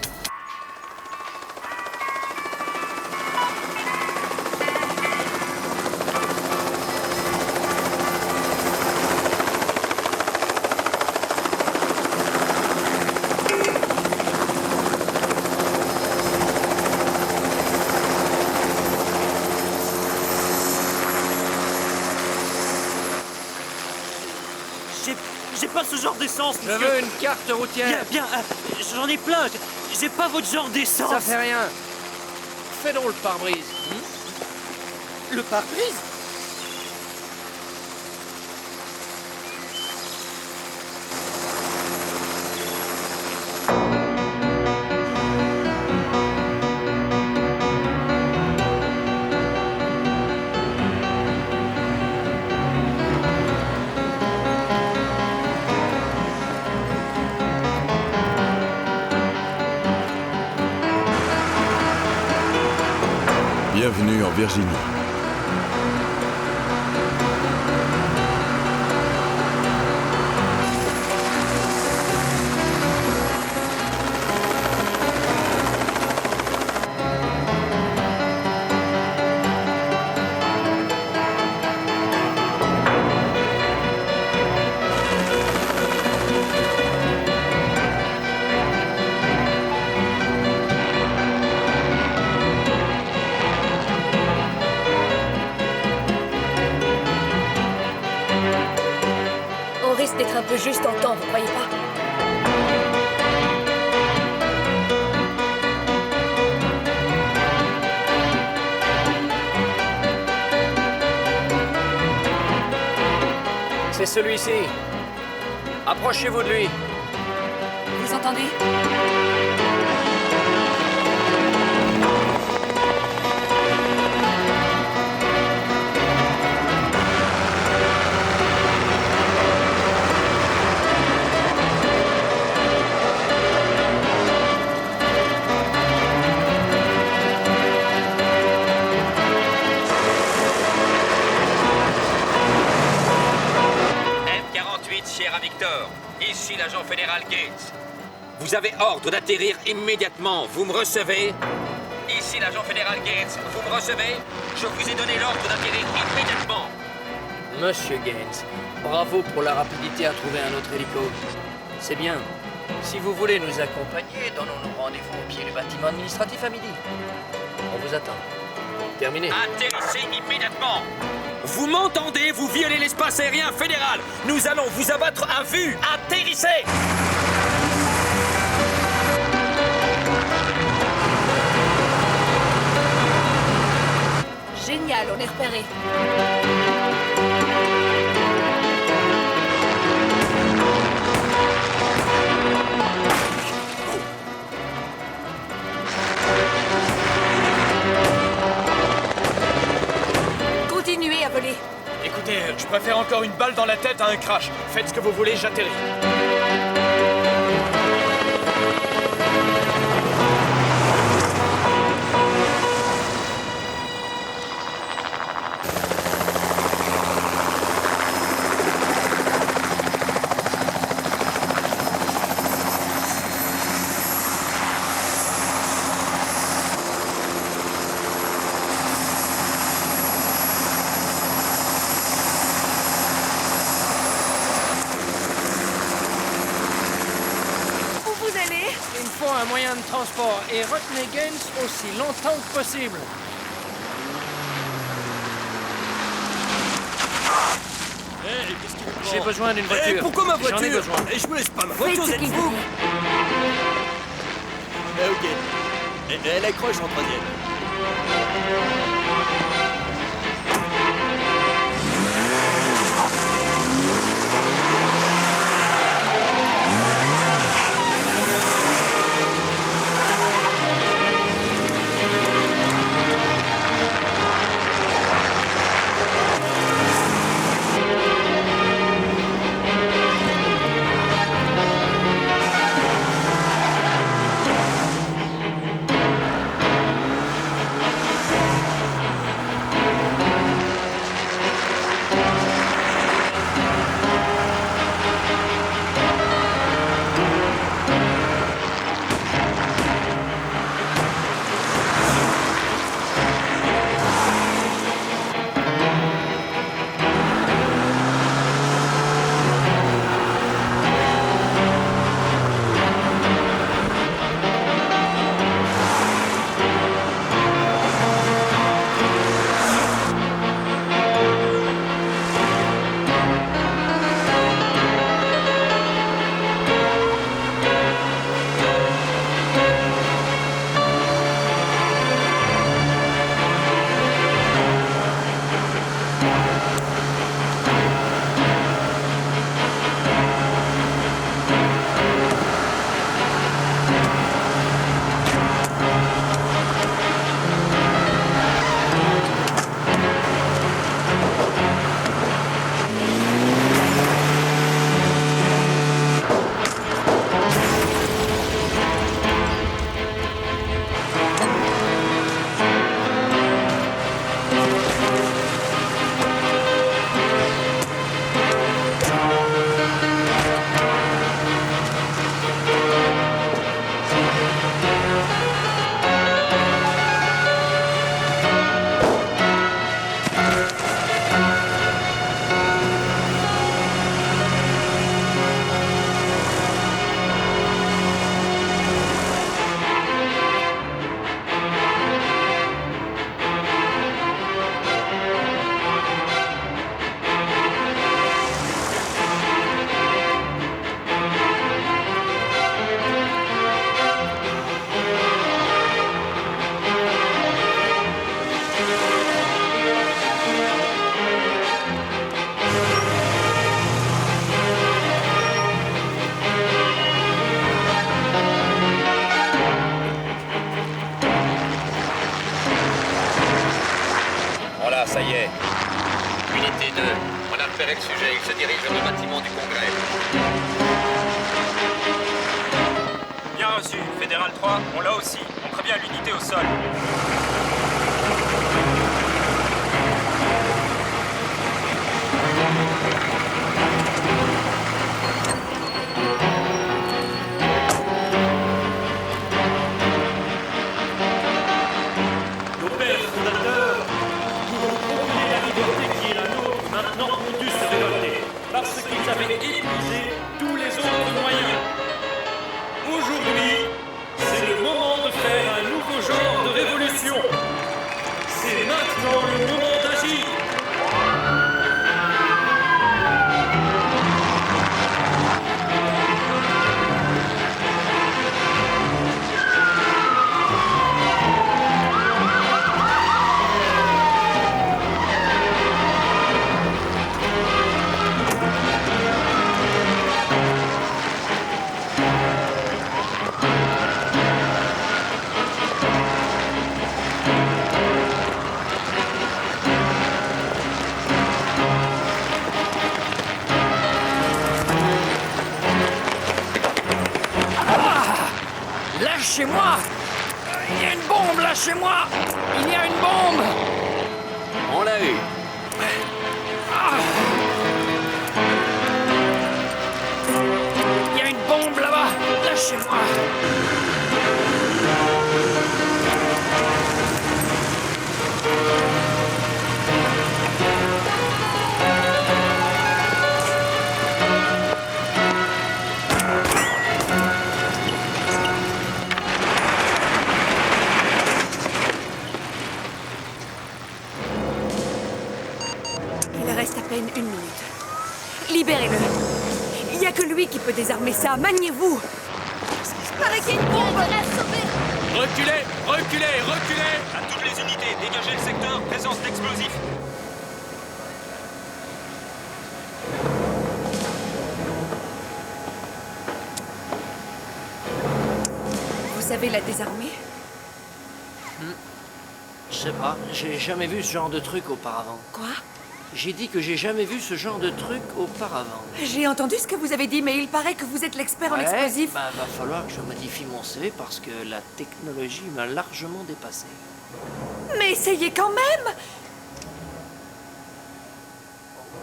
J'ai pas ce genre d'essence, Je monsieur. veux une carte routière. Bien, j'en ai plein. J'ai pas votre genre d'essence. Ça fait rien. Fais donc le pare-brise. Le pare-brise? Bienvenue en Virginie. risque d'être un peu juste en temps, vous croyez pas? C'est celui-ci. Approchez-vous de lui. Vous entendez? Sierra Victor, ici l'agent fédéral Gates. Vous avez ordre d'atterrir immédiatement. Vous me recevez? Ici l'agent fédéral Gates. Vous me recevez? Je vous ai donné l'ordre d'atterrir immédiatement. Monsieur Gaines, bravo pour la rapidité à trouver un autre hélico. C'est bien. Si vous voulez nous accompagner, donnons-nous rendez-vous au pied du bâtiment administratif à midi. On vous attend. Terminé. Atterrissez immédiatement. Vous m'entendez? Vous violez l'espace aérien fédéral. Nous allons vous abattre à vue. Atterrissez! Génial, on est repéré. Continuez à voler. Écoutez, je préfère encore une balle dans la tête à un crash. Faites ce que vous voulez, j'atterris. Il me faut un moyen de transport et retenez Gaines aussi longtemps que possible. J'ai besoin d'une voiture. Pourquoi ma voiture? J'en ai besoin. Je vous laisse pas ma voiture, vous êtes fou? Ok. Elle accroche en troisième. Il se dirige vers le bâtiment du Congrès. Bien reçu. Fédéral 3, on l'a aussi. On prévient l'unité au sol. Nos pères fondateurs, qui ont procuré la liberté qui est la nôtre, maintenant ont dû se révolter, parce qu'ils avaient épuisé tous les autres moyens. Aujourd'hui, c'est le moment de faire un nouveau genre de révolution. C'est maintenant le moment d'agir. Lâchez-moi! Il y a une bombe, lâchez-moi! Il y a une bombe! On l'a eu. Il y a une bombe là-bas! Lâchez-moi! Il reste à peine 1 minute. Libérez-le. Il n'y a que lui qui peut désarmer ça. Maniez-vous. Paraît qu'il y a une bombe. Reculez, reculez, reculez! À toutes les unités, dégagez le secteur, présence d'explosifs. Vous savez la désarmer? Je sais pas, j'ai jamais vu ce genre de truc auparavant. Quoi? J'ai dit que j'ai jamais vu ce genre de truc auparavant. J'ai entendu ce que vous avez dit, mais il paraît que vous êtes l'expert en explosifs. Bah, va falloir que je modifie mon CV parce que la technologie m'a largement dépassé. Mais essayez quand même!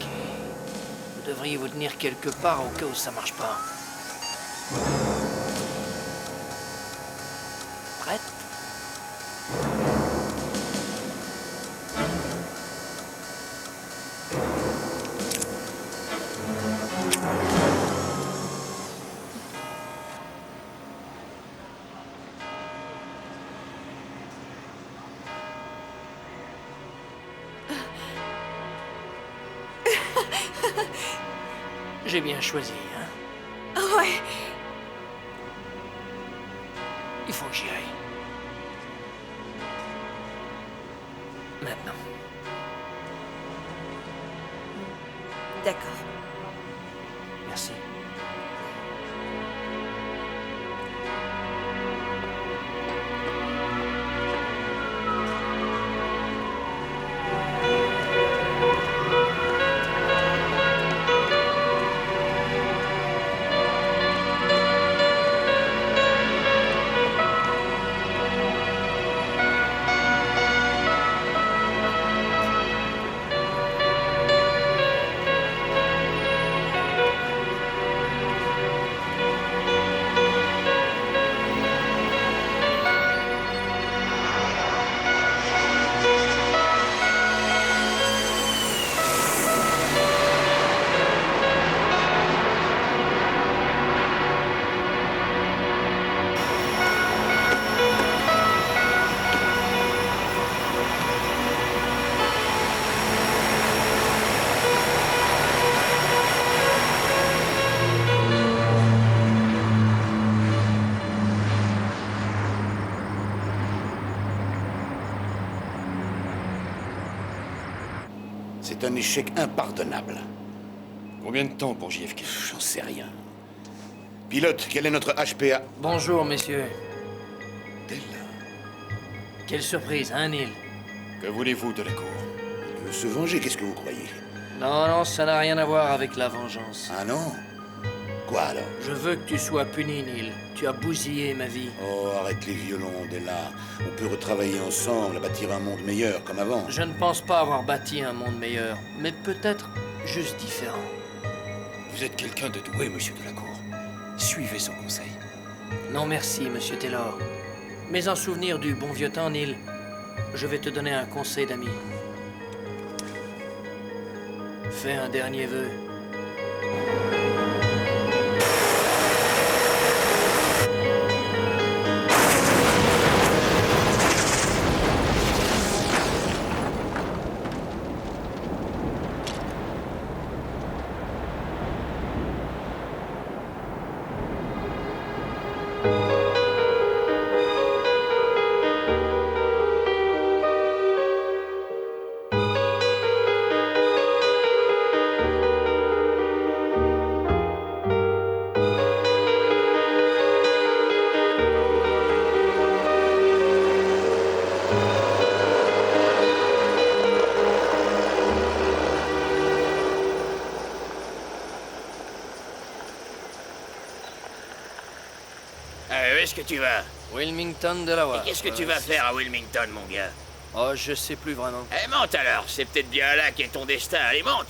Ok. Vous devriez vous tenir quelque part au cas où ça marche pas. Prête? J'ai bien choisi, hein? Ouais. Il faut que j'y aille. Maintenant. D'accord. Merci. C'est un échec impardonnable. Combien de temps pour JFK? J'en sais rien. Pilote, quel est notre HPA? Bonjour, messieurs. Della. Quelle surprise, hein, Neil? Que voulez-vous de la cour? Il veut se venger, qu'est-ce que vous croyez? Non, ça n'a rien à voir avec la vengeance. Ah non? Quoi alors? Je veux que tu sois puni, Neil. Tu as bousillé ma vie. Oh, arrête les violons, Della. On peut retravailler ensemble, à bâtir un monde meilleur, comme avant. Je ne pense pas avoir bâti un monde meilleur, mais peut-être juste différent. Vous êtes quelqu'un de doué, monsieur Delacour. Suivez son conseil. Non merci, monsieur Taylor. Mais en souvenir du bon vieux temps, Neil, je vais te donner un conseil d'ami. Fais un dernier vœu. Où est-ce que tu vas? Wilmington, Delaware. Et qu'est-ce que tu vas faire à Wilmington, mon gars? Oh, je sais plus vraiment. Eh, monte alors, c'est peut-être bien là qu'est ton destin. Allez, monte!